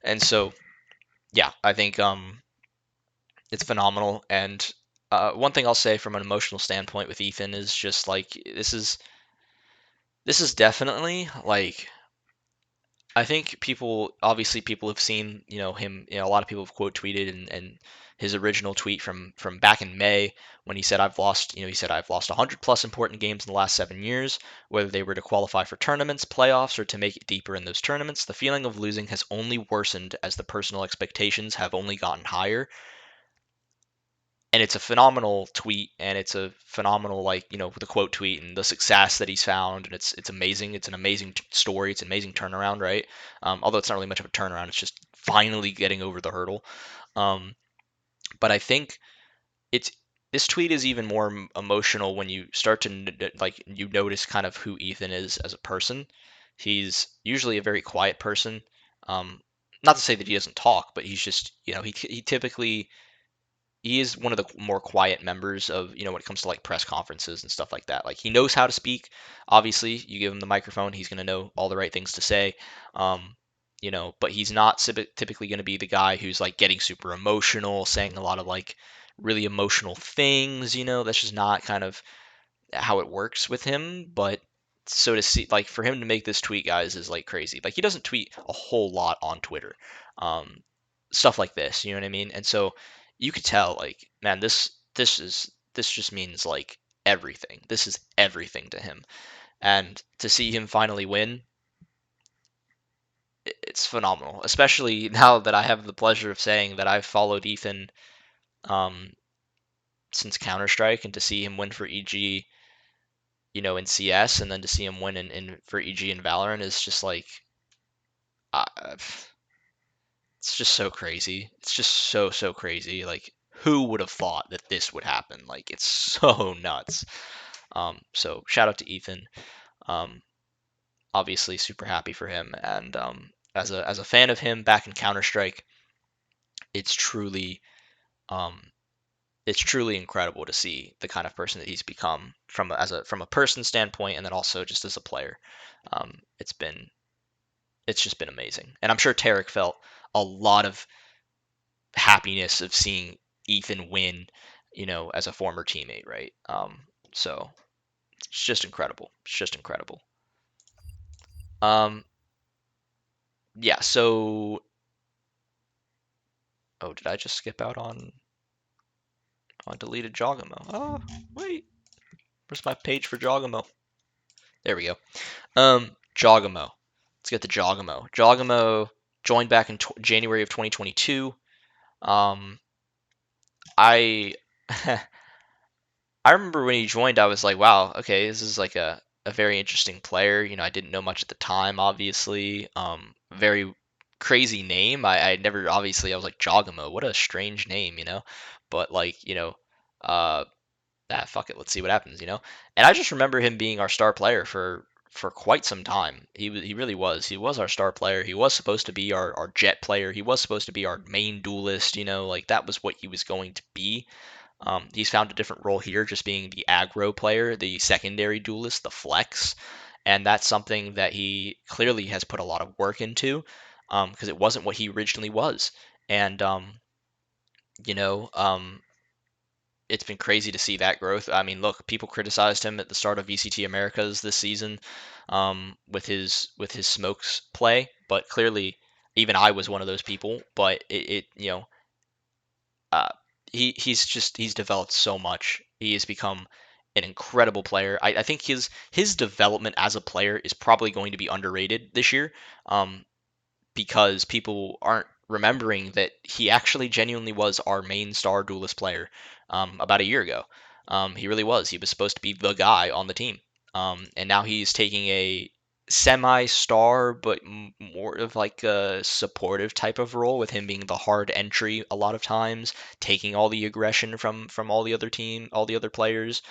And so, yeah, I think it's phenomenal. And one thing I'll say from an emotional standpoint with Ethan is just like this is definitely like I think people have seen, him, a lot of people have quote tweeted and his original tweet from back in May when he said he said I've lost 100 plus important games in the last 7 years, whether they were to qualify for tournaments, playoffs, or to make it deeper in those tournaments. The feeling of losing has only worsened as the personal expectations have only gotten higher. And it's a phenomenal tweet, and it's a phenomenal the quote tweet and the success that he's found, and it's amazing. It's an amazing story. It's an amazing turnaround, right? Although it's not really much of a turnaround. It's just finally getting over the hurdle. Um, but I think it's this tweet is even more emotional when you start to you notice kind of who Ethan is as a person. He's usually a very quiet person. Not to say that he doesn't talk, but he's just he typically he is one of the more quiet members of when it comes to like press conferences and stuff like that. Like he knows how to speak. Obviously, you give him the microphone, he's going to know all the right things to say. um but he's not typically going to be the guy who's like getting super emotional, saying a lot of like really emotional things. That's just not kind of how it works with him. But so to see, like, for him to make this tweet, guys, is like crazy. Like he doesn't tweet a whole lot on Twitter, um, stuff like this. You know what I mean? And so you could tell, like, man, this just means like everything. This is everything to him, and to see him finally win, it's phenomenal. Especially now that I have the pleasure of saying that I've followed Ethan um, since Counter Strike, and to see him win for EG in CS, and then to see him win in for EG and Valorant is just like, uh, it's just so crazy. It's just so crazy. Like, who would have thought that this would happen? Like, it's so nuts. So shout out to Ethan. Um, Obviously, super happy for him, and as a fan of him back in Counter Strike, it's truly um, it's truly incredible to see the kind of person that he's become from a person standpoint, and then also just as a player. Um, it's been it's just been amazing, and I'm sure Tarek felt a lot of happiness of seeing Ethan win, as a former teammate, right? So it's just incredible. It's just incredible. Um, yeah. So, oh, did I just skip out on deleted JAWGEMO? Oh, wait, where's my page for JAWGEMO? There we go. JAWGEMO. Let's get the JAWGEMO. JAWGEMO joined back in January of 2022. Um, I I remember when he joined, I was like, wow, okay, this is like a very interesting player. I didn't know much at the time, obviously. Very crazy name. I never, obviously, I was like, JAWGEMO, what a strange name. But like, uh, fuck it, let's see what happens. And I just remember him being our star player for quite some time. He really was. He was our star player. He was supposed to be our jet player. He was supposed to be our main duelist. Like that was what he was going to be. He's found a different role here, just being the aggro player, the secondary duelist, the flex, and that's something that he clearly has put a lot of work into, because it wasn't what he originally was. And you know, um, it's been crazy to see that growth. I mean, look, people criticized him at the start of VCT Americas this season, with his smokes play, but clearly, even I was one of those people. But uh, he's developed so much. He has become an incredible player. I think his development as a player is probably going to be underrated this year, um, because people aren't remembering that he actually genuinely was our main star duelist player, about a year ago. He really was. He was supposed to be the guy on the team, and now he's taking a semi-star, but more of like a supportive type of role, with him being the hard entry a lot of times, taking all the aggression from all the other players,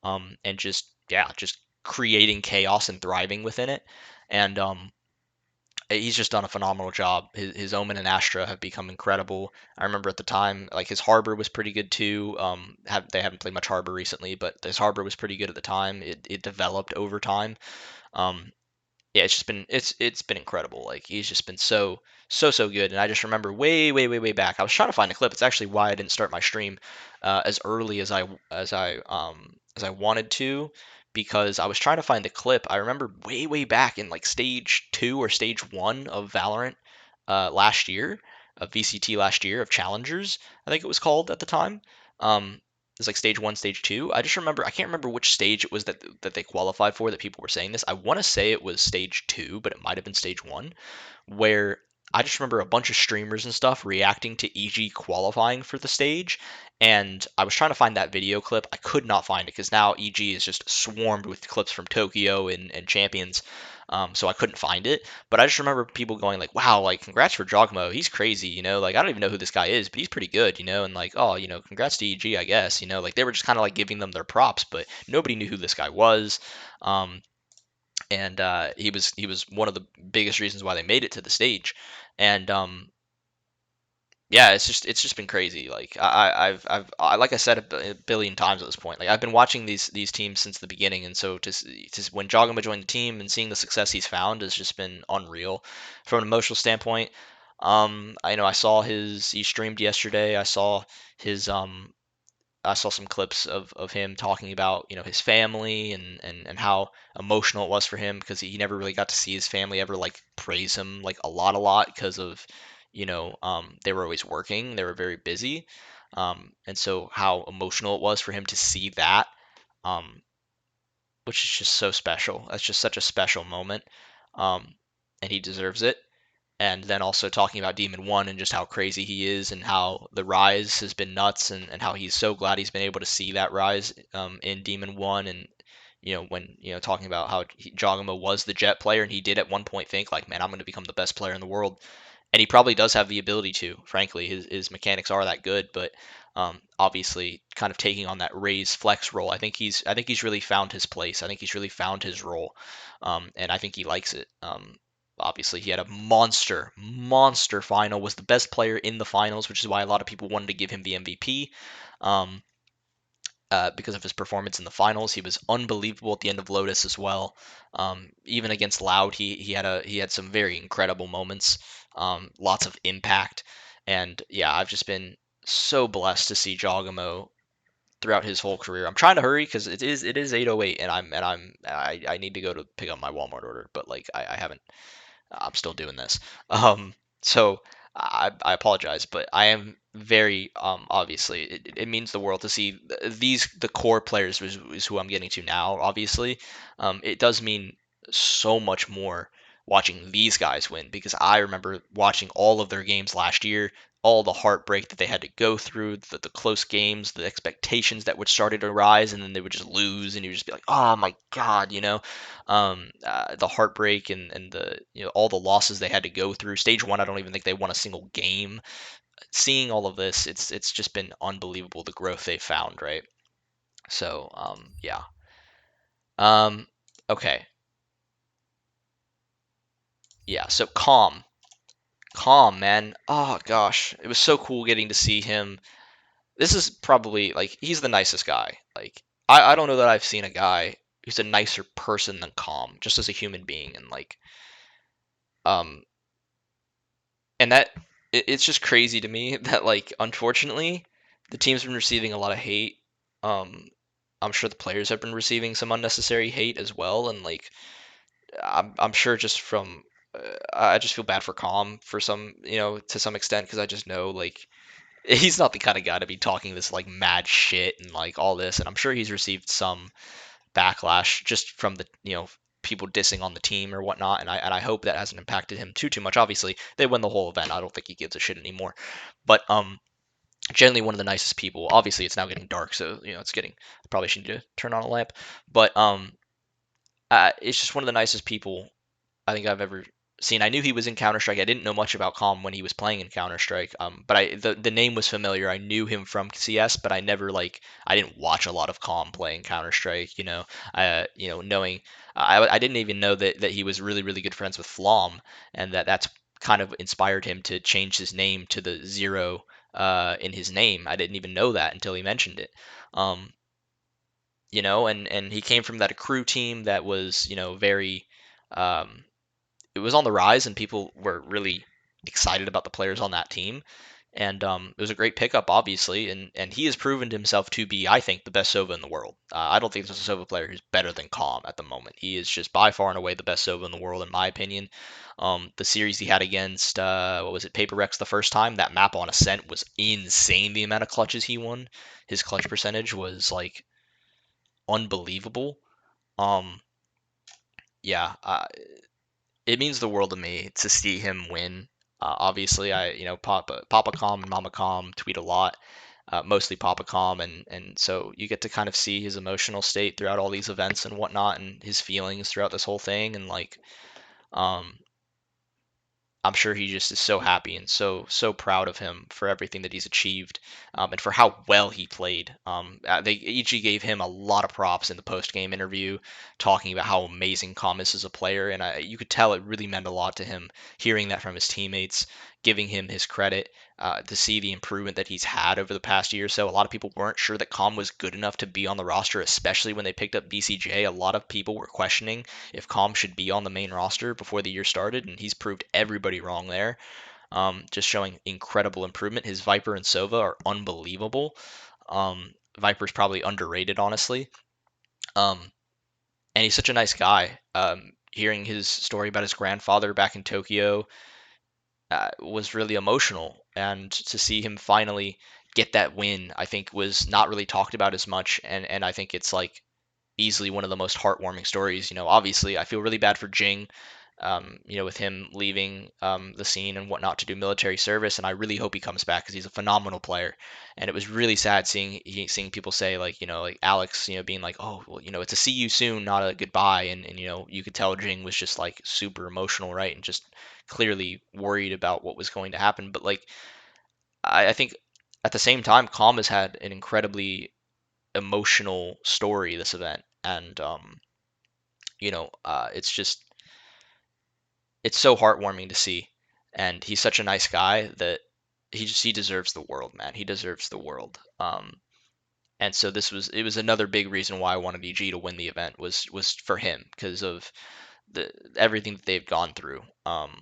and just creating chaos and thriving within it. And he's just done a phenomenal job. His Omen and Astra have become incredible. I remember at the time, like his Harbor was pretty good too. They haven't played much Harbor recently, but his Harbor was pretty good at the time. It developed over time. Um, yeah, it's been incredible. Like he's just been so good. And I just remember way back. I was trying to find a clip. It's actually why I didn't start my stream as early as I wanted to, because I was trying to find the clip. I remember way back in like stage 2 or stage 1 of Valorant last year, of VCT last year, of Challengers, I think it was called at the time. It's like stage 1, stage 2. I just remember, I can't remember which stage it was that they qualified for, that people were saying this. I want to say it was stage 2, but it might have been stage 1, where I just remember a bunch of streamers and stuff reacting to EG qualifying for the stage, and I was trying to find that video clip. I could not find it because now EG is just swarmed with clips from Tokyo and Champions, so I couldn't find it. But I just remember people going like, "Wow, like congrats for JAWGEMO. He's crazy. Like I don't even know who this guy is, but he's pretty good. And like, oh, congrats to EG, I guess. Like they were just kind of like giving them their props, but nobody knew who this guy was. Um, and he was one of the biggest reasons why they made it to the stage. And yeah, it's just been crazy. Like like I said a billion times at this point. Like I've been watching these teams since the beginning, and so when JAWGEMO joined the team and seeing the success he's found has just been unreal. From an emotional standpoint, I know I saw he streamed yesterday. His I saw some clips of him talking about his family, and how emotional it was for him, because he never really got to see his family ever like praise him like a lot because of they were always working, they were very busy, and so how emotional it was for him to see that, um, which is just so special. That's just such a special moment, um, and he deserves it. And then also talking about Demon One and just how crazy he is, and how the rise has been nuts, and how he's so glad he's been able to see that rise, in Demon One. And when talking about how JAWGEMO was the jet player, and he did at one point think like, man, I'm going to become the best player in the world. And he probably does have the ability to. Frankly, his mechanics are that good, but obviously, kind of taking on that raise flex role, I think he's really found his place. I think he's really found his role, and I think he likes it. obviously he had a monster final, was the best player in the finals, which is why a lot of people wanted to give him the MVP. Um, because of his performance in the finals. He was unbelievable at the end of Lotus as well. Even against Loud, he had some very incredible moments, lots of impact, and yeah, I've just been so blessed to see JAWGEMO throughout his whole career. I'm trying to hurry because it is 8:08, and I need to go to pick up my Walmart order, but like I haven't. I'm still doing this. So I apologize, but I am very obviously it means the world to see the core players is who I'm getting to now. Obviously, it does mean so much more watching these guys win because I remember watching all of their games last year, all the heartbreak that they had to go through, the close games, the expectations that would started to rise, and then they would just lose, and you would just be like, oh my god, the heartbreak and the all the losses they had to go through. Stage one, I don't even think they won a single game. Seeing all of this, it's just been unbelievable the growth they found, right? So yeah. Um, okay, yeah. So calm, man. Oh gosh, it was so cool getting to see him. This is probably like he's the nicest guy. Like I don't know that I've seen a guy who's a nicer person than calm, just as a human being, and like um and it's just crazy to me that like unfortunately the team's been receiving a lot of hate. um I'm sure the players have been receiving some unnecessary hate as well, and like I'm sure just from I just feel bad for Calm for some, to some extent, because I just know like he's not the kind of guy to be talking this like mad shit and like all this, and I'm sure he's received some backlash just from the people dissing on the team or whatnot, and I hope that hasn't impacted him too much. Obviously, they win the whole event. I don't think he gives a shit anymore. But generally one of the nicest people. Obviously, it's now getting dark, so it's getting. I probably should need to turn on a lamp, but it's just one of the nicest people I think I've ever seen. I knew he was in Counter Strike. I didn't know much about Calm when he was playing in Counter Strike. But the name was familiar. I knew him from CS, but I didn't watch a lot of Calm playing Counter Strike. Knowing I didn't even know that he was really good friends with Flom, and that's kind of inspired him to change his name to the zero in his name. I didn't even know that until he mentioned it. Um, and he came from that crew team that was very um, it was on the rise, and people were really excited about the players on that team. And it was a great pickup, obviously, and he has proven himself to be, I think, the best Sova in the world. I don't think there's a Sova player who's better than Calm at the moment. He is just by far and away the best Sova in the world, in my opinion. The series he had against, what was it, Paper Rex the first time, that map on Ascent was insane, the amount of clutches he won. His clutch percentage was, like, unbelievable. Um, yeah, it means the world to me to see him win. Obviously, Papa Calm and Mama Calm tweet a lot, mostly Papa Calm, and so you get to kind of see his emotional state throughout all these events and whatnot, and his feelings throughout this whole thing, and like, um, I'm sure he just is so happy and so proud of him for everything that he's achieved, and for how well he played. They each gave him a lot of props in the post game interview, talking about how amazing Calm is as a player, and you could tell it really meant a lot to him hearing that from his teammates, giving him his credit, to see the improvement that he's had over the past year or so. A lot of people weren't sure that Calm was good enough to be on the roster, especially when they picked up BCJ. A lot of people were questioning if Calm should be on the main roster before the year started, and he's proved everybody wrong there. Just showing incredible improvement. His Viper and Sova are unbelievable. Viper's probably underrated, honestly. Um, and he's such a nice guy. Hearing his story about his grandfather back in Tokyo was really emotional, and to see him finally get that win, I think was not really talked about as much, and I think it's like easily one of the most heartwarming stories. Obviously, I feel really bad for Jing, with him leaving the scene and whatnot to do military service, and I really hope he comes back because he's a phenomenal player. And it was really sad seeing people say like, like Alex, being like, oh, well, it's a see you soon, not a goodbye, and you could tell Jing was just like super emotional, right, and just clearly worried about what was going to happen. But like, I think at the same time, Calm has had an incredibly emotional story this event, and it's just it's so heartwarming to see. And he's such a nice guy that he deserves the world, man. He deserves the world. And so it was another big reason why I wanted EG to win the event was for him because of the everything that they've gone through, and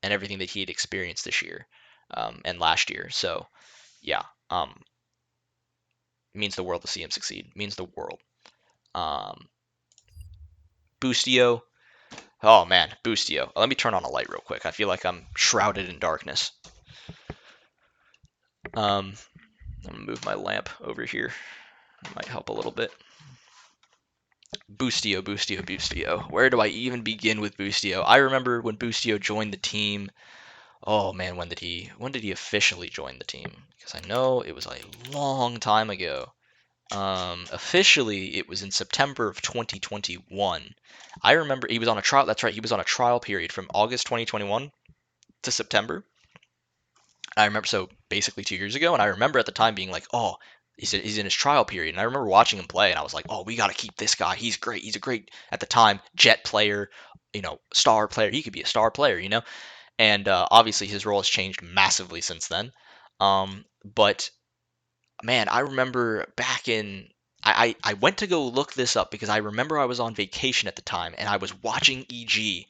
everything that he had experienced this year, and last year. So yeah, it means the world to see him succeed. It means the world. Um, Boostio. Oh man, Boostio. Let me turn on a light real quick. I feel like I'm shrouded in darkness. I'm gonna move my lamp over here. It might help a little bit. Boostio, Boostio, Boostio. Where do I even begin with Boostio? I remember when Boostio joined the team. Oh man, when did he officially join the team? Because I know it was a long time ago. Officially, it was in September of 2021. I remember he was on a trial. That's right, he was on a trial period from August 2021 to September. I remember, so basically 2 years ago, and I remember at the time being like, oh, he's in his trial period, and I remember watching him play, and I was like, oh, we got to keep this guy. He's great. He's a great at the time jet player, star player. He could be a star player. And obviously his role has changed massively since then. But man, I remember back in I went to go look this up because I remember I was on vacation at the time and I was watching EG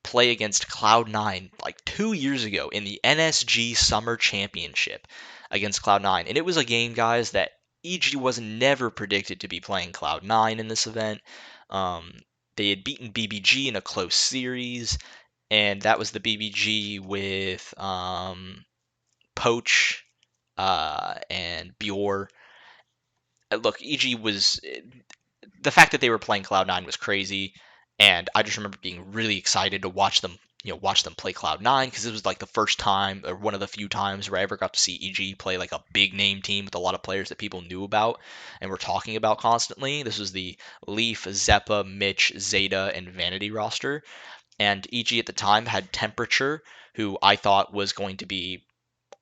play against Cloud9 like 2 years ago in the NSG Summer Championship against Cloud9. And it was a game, guys, that EG was never predicted to be playing Cloud9 in this event. Um, they had beaten BBG in a close series, and that was the BBG with Poach and Bjor. Look, EG was the fact that they were playing Cloud9 was crazy, and I just remember being really excited to watch them. Watch them play Cloud9 because it was like the first time or one of the few times where I ever got to see EG play like a big name team with a lot of players that people knew about and were talking about constantly. This was the Leaf, Zeppa, Mitch, Zeta, and Vanity roster, and EG at the time had Temperature, who I thought was going to be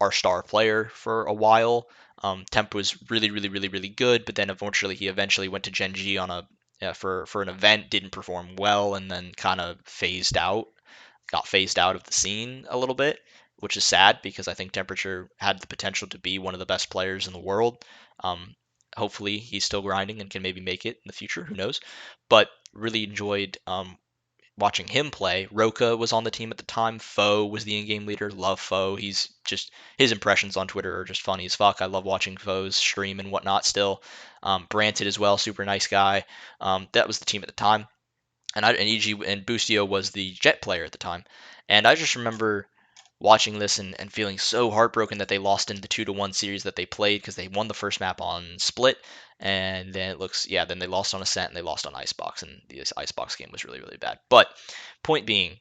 our star player for a while. Temp was really, really, really, really good, but then unfortunately he eventually went to Gen G on a for an event, didn't perform well, and then kind of got phased out of the scene a little bit, which is sad because I think Temperature had the potential to be one of the best players in the world. Um, Hopefully he's still grinding and can maybe make it in the future. Who knows? But really enjoyed watching him play. Roka was on the team at the time. Foe was the in-game leader. Love Foe. He's just his impressions on Twitter are just funny as fuck. I love watching Foe's stream and whatnot. Still, Branted as well, super nice guy. That was the team at the time, and EG and Boostio was the Jet player at the time. And I just remember watching this and feeling so heartbroken that they lost in the 2-1 series that they played because they won the first map on Split, and then then they lost on Ascent and they lost on Icebox, and this Icebox game was really, really bad. But point being,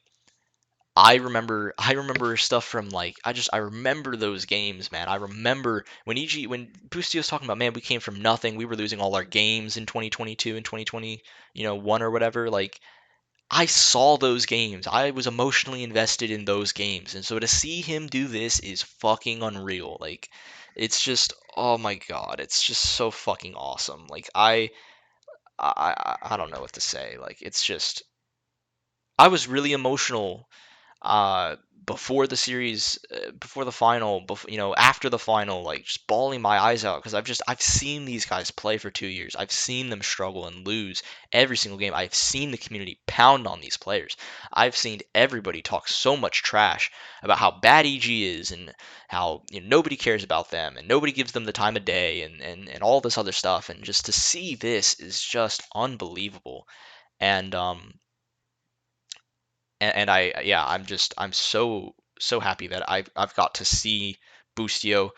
I remember stuff from like I remember those games, man. I remember when Boostio was talking about, man, we came from nothing. We were losing all our games in 2022 and 2020, one or whatever. Like, I saw those games. I was emotionally invested in those games. And so to see him do this is fucking unreal. Like, it's just, oh my god, it's just so fucking awesome. Like, I don't know what to say. Like, it's just, I was really emotional uh, before the series, before the final, after the final, like just bawling my eyes out because I've seen these guys play for 2 years. I've seen them struggle and lose every single game. I've seen the community pound on these players. I've seen everybody talk so much trash about how bad EG is and how nobody cares about them and nobody gives them the time of day and all this other stuff. And just to see this is just unbelievable. And I'm so happy that I've got to see Boostio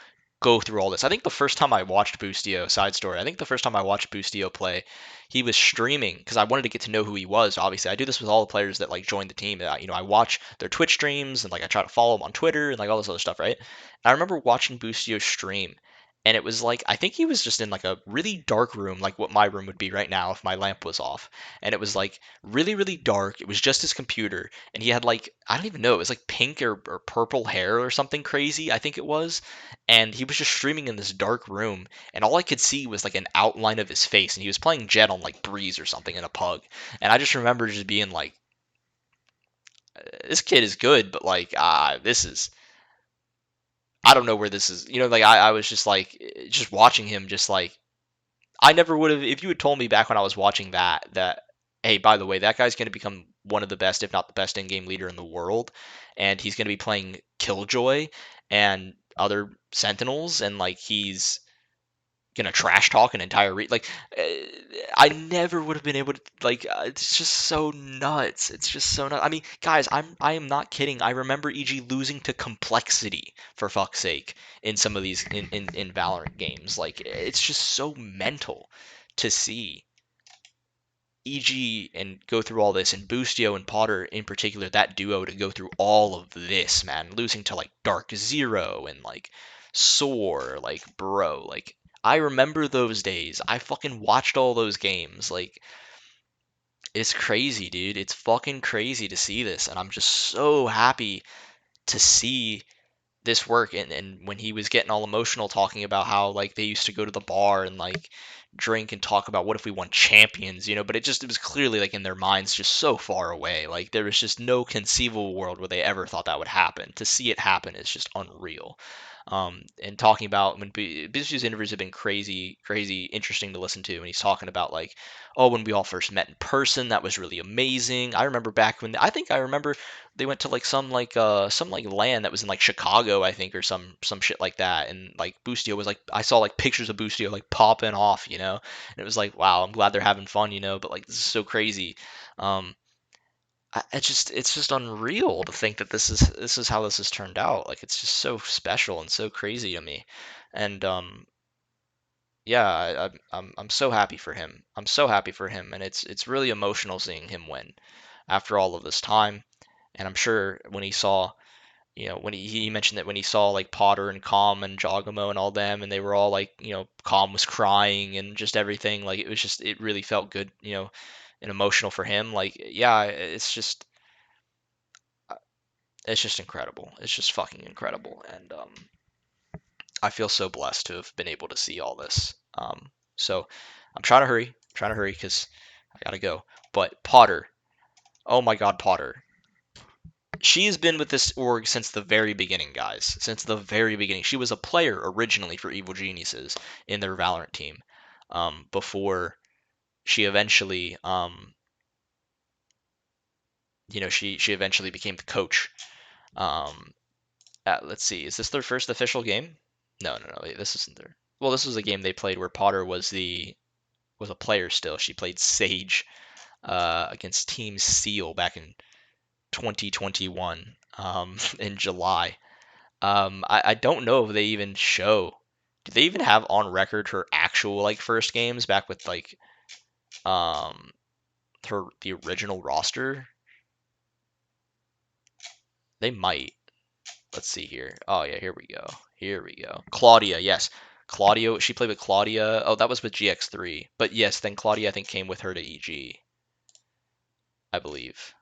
go through all this. I think the first time I watched Boostio, side story, I think the first time I watched Boostio play, he was streaming because I wanted to get to know who he was. Obviously, I do this with all the players that like join the team. I watch their Twitch streams and like I try to follow them on Twitter and like all this other stuff, right? And I remember watching Boostio stream, and it was like I think he was just in like a really dark room, like what my room would be right now if my lamp was off, and it was like really, really dark. It was just his computer, and he had like I don't even know, it was like pink or purple hair or something crazy, I think it was. And he was just streaming in this dark room, and all I could see was like an outline of his face, and he was playing Jet on like Breeze or something in a pug. And I just remember just being like, this kid is good, but like, this is, I don't know where this is. Like I was just like, just watching him, just like, I never would have, if you had told me back when I was watching that, hey, by the way, that guy's going to become one of the best, if not the best in-game leader in the world, and he's going to be playing Killjoy and other Sentinels, and like he's gonna trash talk an entire uh, I never would have been able to like it's just so nuts. It's just so nuts. I mean, guys, I am not kidding. I remember EG losing to Complexity for fuck's sake in some of these in Valorant games. Like it's just so mental to see EG and go through all this, and Boostio and Potter in particular, that duo to go through all of this, man, losing to like Dark Zero and like Soar, like bro, like I remember those days. I fucking watched all those games. Like it's crazy, dude. It's fucking crazy to see this, and I'm just so happy to see this work. And when he was getting all emotional talking about how like they used to go to the bar and like drink and talk about what if we won champions, but it was clearly like in their minds just so far away. Like there was just no conceivable world where they ever thought that would happen. To see it happen is just unreal. And talking about when Bizzu's interviews have been crazy, crazy interesting to listen to, and he's talking about like, oh, when we all first met in person, that was really amazing. I remember back when I remember they went to like some like land that was in like Chicago, I think, or some shit like that, and like Boostio was like, I saw like pictures of Boostio like popping off, and it was like, wow, I'm glad they're having fun, but like this is so crazy. um it's just unreal to think that this is how this has turned out. Like it's just so special and so crazy to me. And yeah, I'm so happy for him. I'm so happy for him, and it's really emotional seeing him win after all of this time. And I'm sure when he saw, when he mentioned that when he saw like Potter and Calm and JAWGEMO and all them, and they were all like, Calm was crying and just everything. Like it really felt good, and emotional for him. Like, yeah, it's just incredible. It's just fucking incredible. And I feel so blessed to have been able to see all this. So I'm trying to hurry because I gotta go. But Potter, oh my God, Potter. She has been with this org since the very beginning, guys. Since the very beginning. She was a player originally for Evil Geniuses in their Valorant team, before she eventually, she eventually became the coach. Um, let's see, is this their first official game? No, no, no. This isn't their. Well, this was a game they played where Potter was a player still. She played Sage against Team Seal back in 2021, in July. I don't know if they even show. Did they even have on record her actual like first games back with like um the original roster? They might. Let's see here. Oh yeah, here we go. Here we go. Claudia, yes. Claudia, she played with Claudia. Oh, that was with GX3. But yes, then Claudia I think came with her to EG, I believe.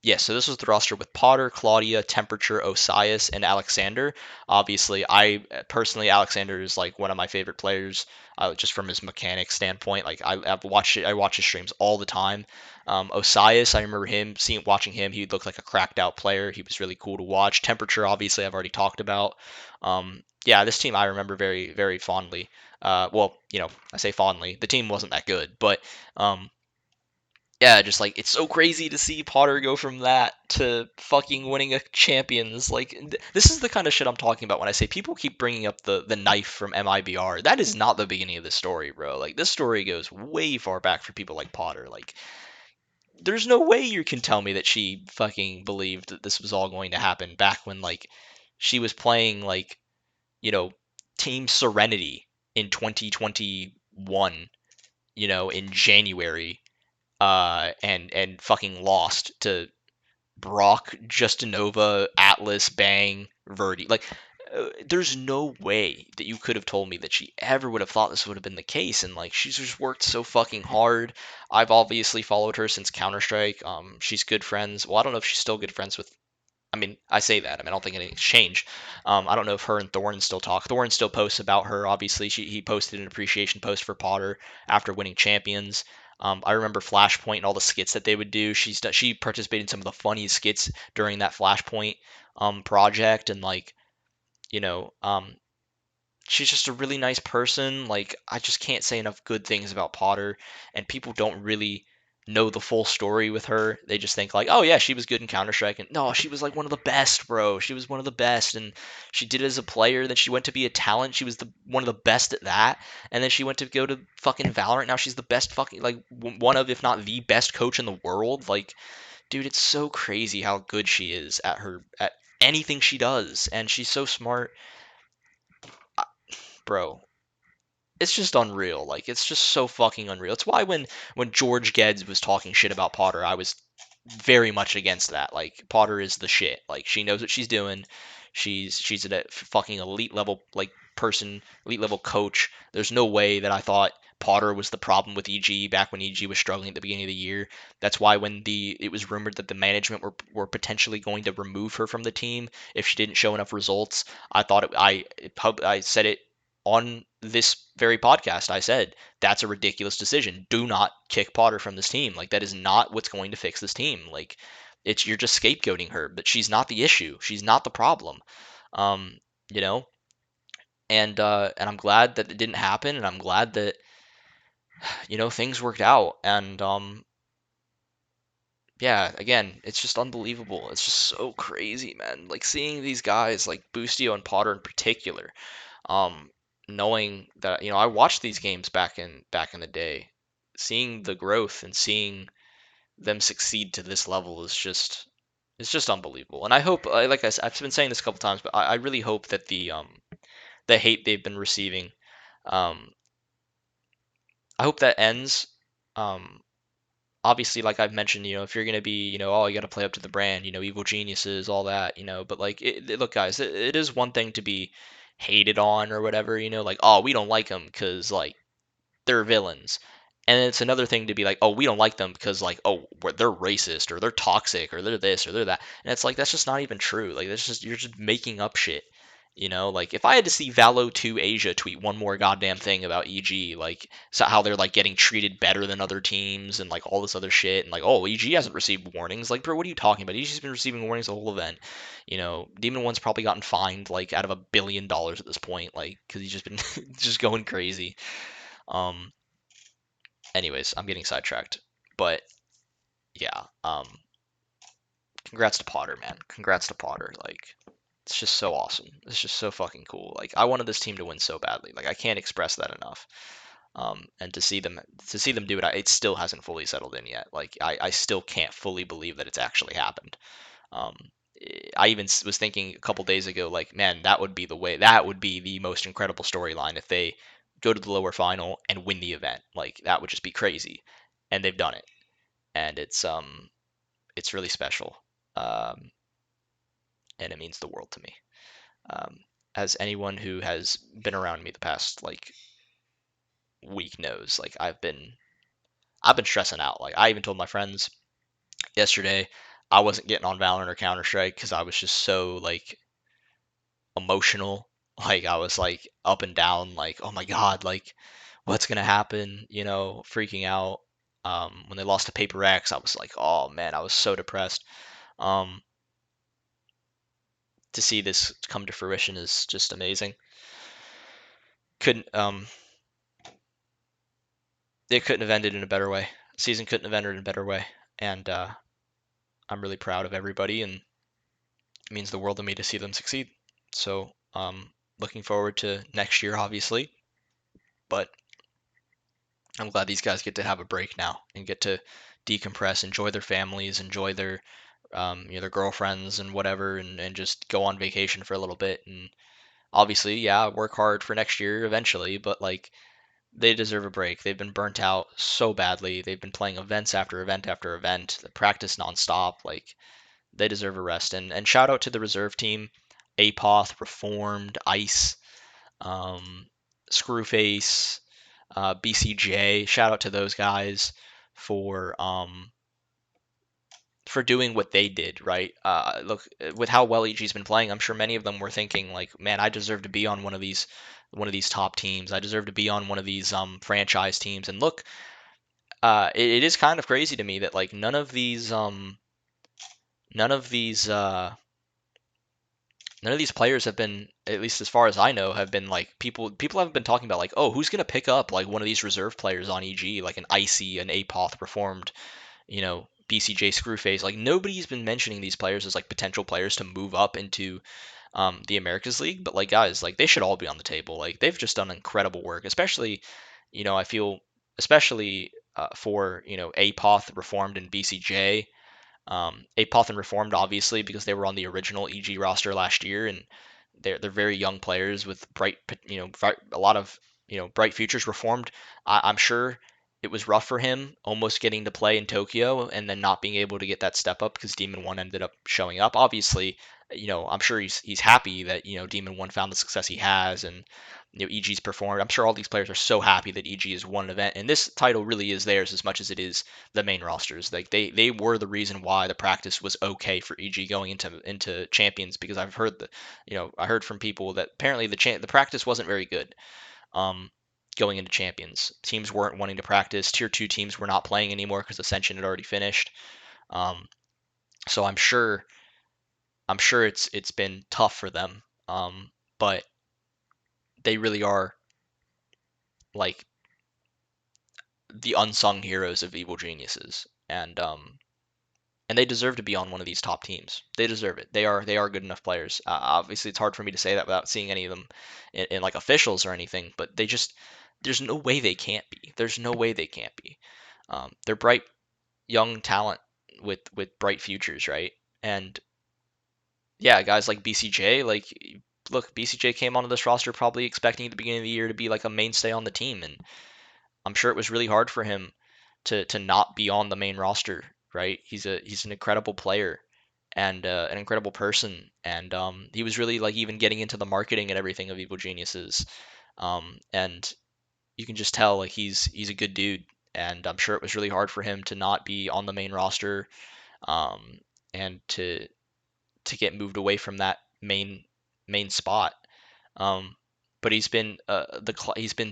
Yes, so this was the roster with Potter, Claudia, Temperature, Osias, and Alexander. Obviously, I personally, Alexander is like one of my favorite players, just from his mechanics standpoint. Like I watch his streams all the time. Osias, I remember watching him. He looked like a cracked out player. He was really cool to watch. Temperature, obviously, I've already talked about. Yeah, this team I remember very, very fondly. Well, I say fondly. The team wasn't that good, but yeah, just like it's so crazy to see Potter go from that to fucking winning a champions. Like this is the kind of shit I'm talking about when I say people keep bringing up the knife from MIBR. That is not the beginning of the story, bro. Like this story goes way far back for people like Potter. Like there's no way you can tell me that she fucking believed that this was all going to happen back when like she was playing like, you know, Team Serenity in 2021, in January, and fucking lost to Brock, Justinova, Atlas, Bang, Verdi. Like, there's no way that you could have told me that she ever would have thought this would have been the case. And like, she's just worked so fucking hard. I've obviously followed her since Counter Strike. She's good friends. Well, I don't know if she's still good friends with. I mean, I say that. I mean, I don't think anything's changed. I don't know if her and Thorn still talk. Thorn still posts about her. Obviously, he posted an appreciation post for Potter after winning champions. I remember Flashpoint and all the skits that they would do. She participated in some of the funniest skits during that Flashpoint project, and like you know, she's just a really nice person. Like, I just can't say enough good things about Potter, and people don't really know the full story with her. They just think like, oh yeah, she was good in Counter-Strike, and no, she was like one of the best, bro. She was one of the best, and she did it as a player. Then she went to be a talent. She was the one of the best at that, and then she went to go to fucking Valorant. Now she's the best fucking like one of, if not the best coach in the world. Like, dude, it's so crazy how good she is at anything she does, and she's so smart, bro. It's just unreal. Like, it's just so fucking unreal. It's why when George Geddes was talking shit about Potter, I was very much against that. Like, Potter is the shit. Like, she knows what she's doing. She's a fucking elite level like person, elite level coach. There's no way that I thought Potter was the problem with EG back when EG was struggling at the beginning of the year. That's why when it was rumored that the management were potentially going to remove her from the team if she didn't show enough results, I thought I said it on this very podcast. I said that's a ridiculous decision. Do not kick Potter from this team. Like, that is not what's going to fix this team. Like, it's you're just scapegoating her, but she's not the issue. She's not the problem. Um, you know, and I'm glad that it didn't happen, and I'm glad that things worked out. And yeah, again, it's just unbelievable. It's just so crazy, man. Like, seeing these guys like Boostio and Potter in particular, um, knowing that I watched these games back in the day, seeing the growth and seeing them succeed to this level is just it's just unbelievable. And I hope, like I said, I've been saying this a couple times, but I really hope that the hate they've been receiving, um, I hope that ends. Um, Obviously, like I've mentioned, if you're gonna be, oh, you gotta play up to the brand, evil geniuses, all that, but like, look, guys, it is one thing to be hated on or whatever, like, oh, we don't like them because like they're villains. And it's another thing to be like, oh, we don't like them because like, oh, they're racist or they're toxic or they're this or they're that. And it's like, that's just not even true. Like, that's just you're just making up shit. Like, if I had to see Valo 2 Asia tweet one more goddamn thing about EG, like, so how they're like getting treated better than other teams and like all this other shit, and like, oh, EG hasn't received warnings. Like, bro, what are you talking about? EG's been receiving warnings the whole event. Demon One's probably gotten fined like out of $1 billion at this point, like, because he's just been just going crazy. Um, Anyways, I'm getting sidetracked. But yeah, congrats to Potter, man. Congrats to Potter. Like, it's just so awesome. It's just so fucking cool. Like, I wanted this team to win so badly. Like, I can't express that enough. And to see them do it, it still hasn't fully settled in yet. Like, I still can't fully believe that it's actually happened. Um, I even was thinking a couple days ago, like, man, that would be the way. That would be the most incredible storyline if they go to the lower final and win the event. Like, that would just be crazy. And they've done it, and it's really special, um, and it means the world to me. Um, as anyone who has been around me the past like week knows, like, I've been stressing out. Like, I even told my friends yesterday I wasn't getting on Valorant or Counter Strike because I was just so like emotional. Like, I was like up and down, like, oh my god, like, what's gonna happen? Freaking out. When they lost to Paper X, I was like, oh man, I was so depressed. Um, to see this come to fruition is just amazing. Couldn't It couldn't have ended in a better way. Season couldn't have ended in a better way, and I'm really proud of everybody, and it means the world to me to see them succeed. So, looking forward to next year, obviously, but I'm glad these guys get to have a break now and get to decompress, enjoy their families, enjoy their girlfriends and whatever, and just go on vacation for a little bit. And obviously, yeah, work hard for next year eventually, but like, they deserve a break. They've been burnt out so badly. They've been playing events after event after event, practice nonstop. Like, they deserve a rest. And shout out to the reserve team, Apoth, Reformed, Ice, um, Screwface, BCJ. Shout out to those guys for um, for doing what they did, right? Look, with how well EG's been playing, I'm sure many of them were thinking like, man, I deserve to be on one of these top teams. I deserve to be on one of these franchise teams. And look, it is kind of crazy to me that like none of these none of these players have been, at least as far as I know, have been like people haven't been talking about like, oh, who's gonna pick up like one of these reserve players on EG, like an Icy, an Apoth reformed, BCJ Screwface. Like nobody's been mentioning these players as like potential players to move up into the Americas League. But like guys, like they should all be on the table. Like they've just done incredible work, especially, I feel especially for Apoth reformed and BCJ. Apoth and Reformed, obviously, because they were on the original EG roster last year, and they're very young players with a lot of bright futures. Reformed, I'm sure it was rough for him, almost getting to play in Tokyo and then not being able to get that step up because Demon One ended up showing up. Obviously, I'm sure he's happy that Demon One found the success he has, and EG's performed. I'm sure all these players are so happy that EG has won an event, and this title really is theirs as much as it is the main rosters. Like they were the reason why the practice was okay for EG going into champions, because I've heard I heard from people that apparently the practice wasn't very good. Um, Going into champions, teams weren't wanting to practice. Tier 2 teams were not playing anymore because Ascension had already finished. Um, so I'm sure it's been tough for them. But they really are like the unsung heroes of Evil Geniuses, and they deserve to be on one of these top teams. They deserve it. They are good enough players. Obviously, it's hard for me to say that without seeing any of them in like officials or anything. But there's no way they can't be. There's no way they can't be. They're bright young talent with bright futures, right? And yeah, guys like BCJ, like look, BCJ came onto this roster probably expecting at the beginning of the year to be like a mainstay on the team, and I'm sure it was really hard for him to not be on the main roster, right? He's an incredible player and an incredible person, and he was really like even getting into the marketing and everything of Evil Geniuses, and you can just tell like he's a good dude, and I'm sure it was really hard for him to not be on the main roster, um, and to get moved away from that main spot. Um, but he's been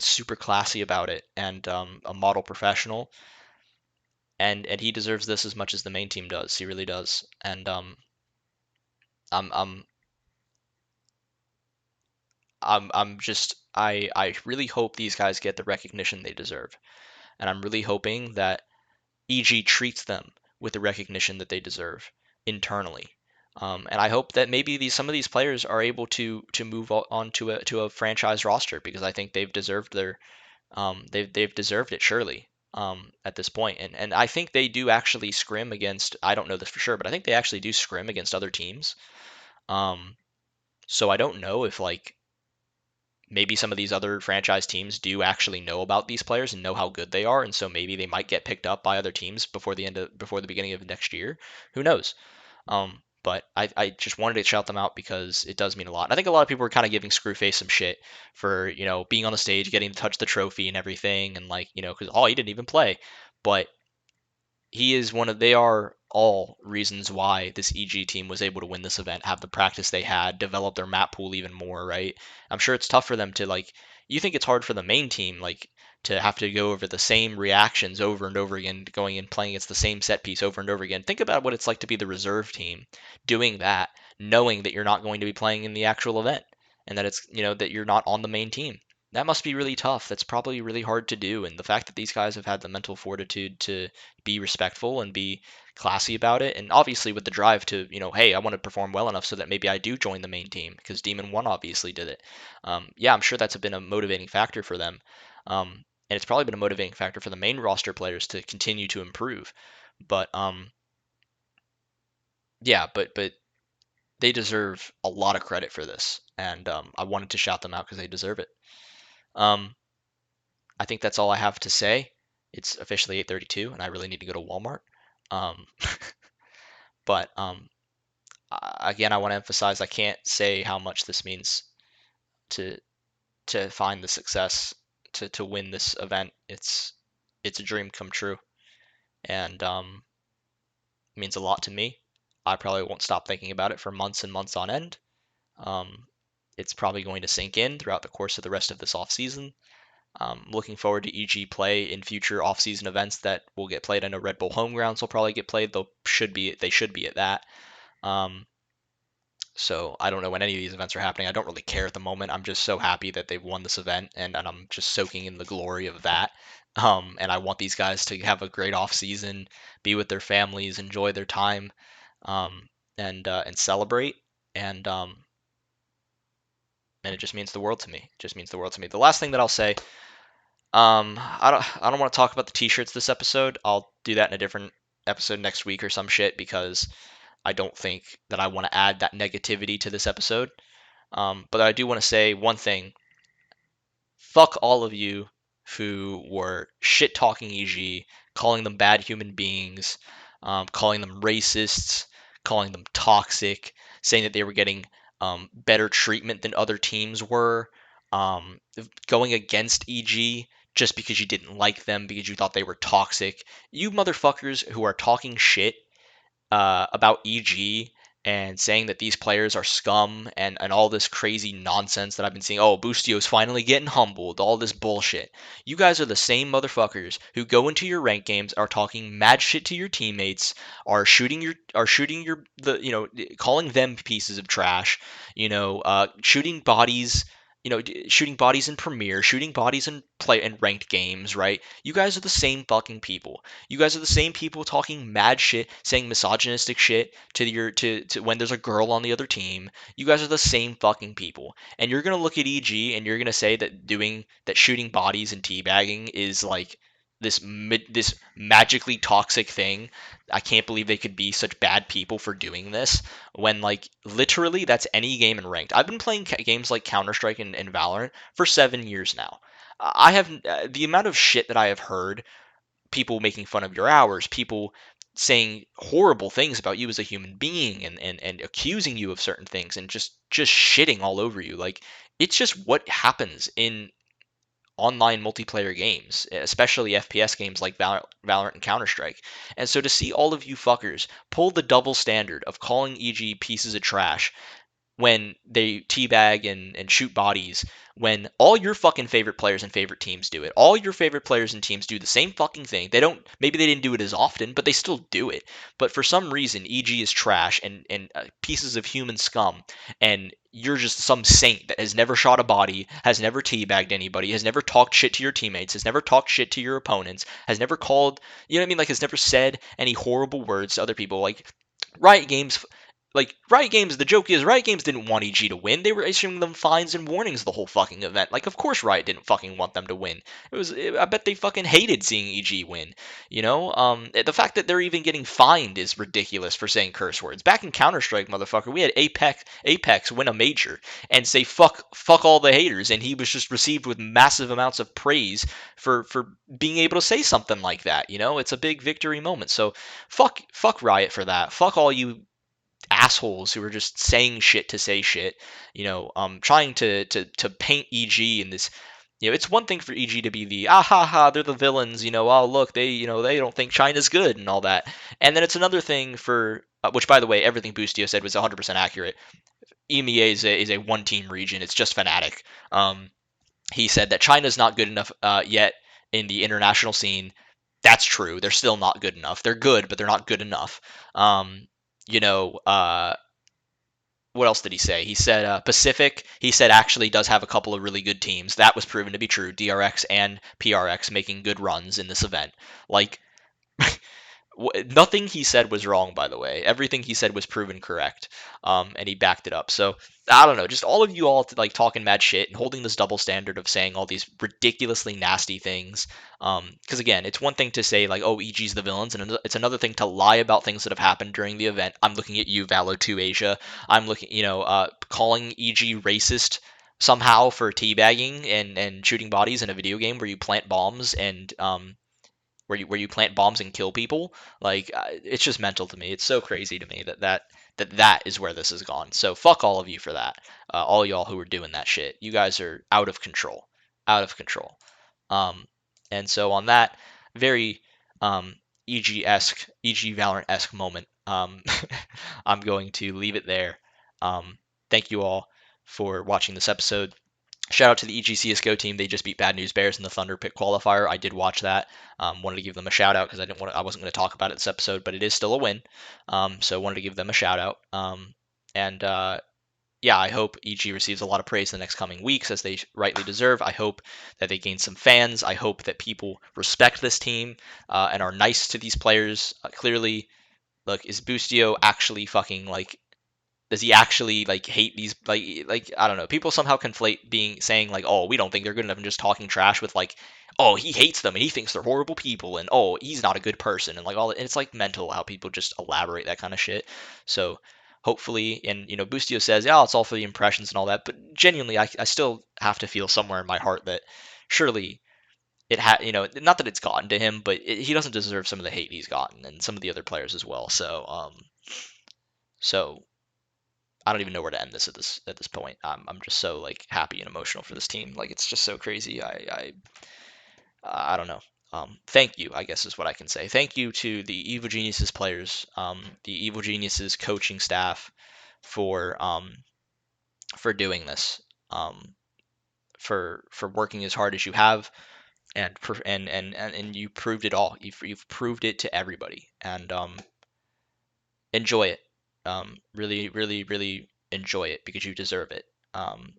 super classy about it, and a model professional, and he deserves this as much as the main team does. He really does. And I'm I'm I'm just I really hope these guys get the recognition they deserve, and I'm really hoping that EG treats them with the recognition that they deserve internally. And I hope that maybe some of these players are able to move on to a franchise roster, because I think they've deserved it surely, at this point. And I think they do actually scrim against. I don't know this for sure, but I think they actually do scrim against other teams. Um, so I don't know if like maybe some of these other franchise teams do actually know about these players and know how good they are, and so maybe they might get picked up by other teams before the beginning of next year. Who knows? But I just wanted to shout them out because it does mean a lot. I think a lot of people were kind of giving Screwface some shit for being on the stage, getting to touch the trophy and everything, and like because he didn't even play, but they are all reasons why this EG team was able to win this event, have the practice they had, develop their map pool even more, right? I'm sure it's tough for them to like, you think it's hard for the main team, like, to have to go over the same reactions over and over again, going and playing against the same set piece over and over again. Think about what it's like to be the reserve team doing that, knowing that you're not going to be playing in the actual event, and that that you're not on the main team. That must be really tough. That's probably really hard to do. And the fact that these guys have had the mental fortitude to be respectful and be classy about it, and obviously with the drive to hey, I want to perform well enough so that maybe I do join the main team, because Demon One obviously did it. Yeah, I'm sure that's been a motivating factor for them, and it's probably been a motivating factor for the main roster players to continue to improve. But yeah, but they deserve a lot of credit for this, and I wanted to shout them out because they deserve it. um, I think that's all I have to say. It's officially 8:32, and I really need to go to Walmart. Um, but again, I want to emphasize I can't say how much this means to find the success to win this event. It's a dream come true, and it means a lot to me. I probably won't stop thinking about it for months and months on end. Um, it's probably going to sink in throughout the course of the rest of this off season, Looking forward to EG play in future off-season events that will get played. I know Red Bull home grounds will probably get played. They should be at that. Um, so I don't know when any of these events are happening. I don't really care at the moment. I'm just so happy that they've won this event, and I'm just soaking in the glory of that. And I want these guys to have a great off season, be with their families, enjoy their time, um, and celebrate. And and it just means the world to me. It just means the world to me. The last thing that I'll say, I don't want to talk about the t-shirts this episode. I'll do that in a different episode next week or some shit because I don't think that I want to add that negativity to this episode. But I do want to say one thing. Fuck all of you who were shit talking EG, calling them bad human beings, calling them racists, calling them toxic, saying that they were getting better treatment than other teams were, um, going against EG just because you didn't like them, because you thought they were toxic. You motherfuckers who are talking shit about EG and saying that these players are scum and all this crazy nonsense that I've been seeing. Oh, Boostio's finally getting humbled, all this bullshit. You guys are the same motherfuckers who go into your rank games, are talking mad shit to your teammates, are shooting your calling them pieces of trash, shooting bodies. Shooting bodies in Premiere, shooting bodies in play and ranked games, right? You guys are the same fucking people. You guys are the same people talking mad shit, saying misogynistic shit to when there's a girl on the other team. You guys are the same fucking people. And you're gonna look at EG and you're gonna say that shooting bodies and teabagging is like this magically toxic thing. I can't believe they could be such bad people for doing this when like literally that's any game in ranked. I've been playing games like Counter-Strike and Valorant for 7 years now. I have the amount of shit that I have heard, people making fun of your hours, people saying horrible things about you as a human being and accusing you of certain things and just shitting all over you. Like it's just what happens in online multiplayer games, especially FPS games like Valorant and Counter-Strike. And so to see all of you fuckers pull the double standard of calling EG pieces of trash when they teabag and shoot bodies, when all your fucking favorite players and favorite teams do it. All your favorite players and teams do the same fucking thing. Maybe they didn't do it as often, but they still do it. But for some reason, EG is trash and pieces of human scum, and you're just some saint that has never shot a body, has never teabagged anybody, has never talked shit to your teammates, has never talked shit to your opponents, has never called, you know what I mean? Like, has never said any horrible words to other people. Riot Games Riot Games, the joke is Riot Games didn't want EG to win. They were issuing them fines and warnings the whole fucking event. Like, of course Riot didn't fucking want them to win. I bet they fucking hated seeing EG win. The fact that they're even getting fined is ridiculous for saying curse words. Back in Counter Strike, motherfucker, we had Apex win a major and say fuck all the haters, and he was just received with massive amounts of praise for being able to say something like that. It's a big victory moment. So fuck Riot for that. Fuck all you assholes who are just saying shit to say shit, trying to paint EG in this. It's one thing for EG to be the ha ha, they're the villains, oh look, they don't think China's good and all that, and then it's another thing for which, by the way, everything Boostio said was 100% accurate. EMEA is a one team region. It's just Fnatic. He said that China's not good enough yet in the international scene. That's true. They're still not good enough. They're good, but they're not good enough. You know, uh, what else did he say? He said Pacific. He said actually does have a couple of really good teams. That was proven to be true. DRX and PRX making good runs in this event. Like nothing he said was wrong, by the way. Everything he said was proven correct, and he backed it up. So I don't know, just all of you all like talking mad shit and holding this double standard of saying all these ridiculously nasty things. Because again, it's one thing to say like, oh, EG's the villains, and it's another thing to lie about things that have happened during the event. I'm looking at you, Valo2 Asia. I'm looking, calling EG racist somehow for teabagging and shooting bodies in a video game where you plant bombs and where you plant bombs and kill people. Like it's just mental to me. It's so crazy to me that is where this has gone. So fuck all of you for that. All y'all who are doing that shit. You guys are out of control. Out of control. Um, and so on that very EG Valorant esque moment, I'm going to leave it there. Thank you all for watching this episode. Shout out to the EGCSGO team. They just beat Bad News Bears in the Thunder Pick qualifier. I did watch that. Wanted to give them a shout out because I wasn't going to talk about it this episode, but it is still a win. So wanted to give them a shout out. And yeah, I hope EG receives a lot of praise in the next coming weeks as they rightly deserve. I hope that they gain some fans. I hope that people respect this team and are nice to these players. Clearly, look, is Boostio actually fucking like does he actually like hate these like I don't know. People somehow conflate being saying like, "Oh, we don't think they're good enough," and just talking trash with like, "Oh, he hates them and he thinks they're horrible people," and "Oh, he's not a good person," and like all and it's like mental how people just elaborate that kind of shit. So hopefully, and Bustio says, "Yeah, it's all for the impressions and all that," but genuinely, I still have to feel somewhere in my heart that surely it had not that it's gotten to him, but he doesn't deserve some of the hate he's gotten, and some of the other players as well. So I don't even know where to end this at this point. I'm just so like happy and emotional for this team. Like it's just so crazy. I don't know. Thank you, I guess is what I can say. Thank you to the Evil Geniuses players, the Evil Geniuses coaching staff for doing this, for working as hard as you have, and you proved it all. You've proved it to everybody, and enjoy it. Really, really, really enjoy it because you deserve it. And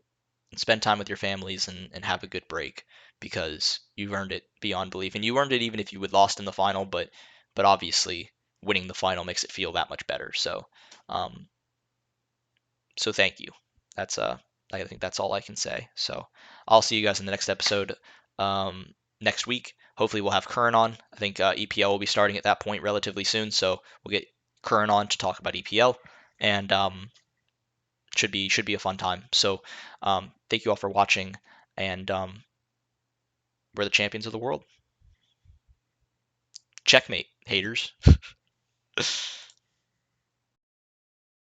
spend time with your families and have a good break because you've earned it beyond belief. And you earned it even if you would lost in the final, but obviously winning the final makes it feel that much better. Um, so thank you. That's I think that's all I can say. So I'll see you guys in the next episode next week. Hopefully we'll have Kurrent on. I think EPL will be starting at that point relatively soon, so we'll get Kurrent on to talk about EPL, and should be a fun time. So thank you all for watching, and we're the champions of the world. Checkmate, haters.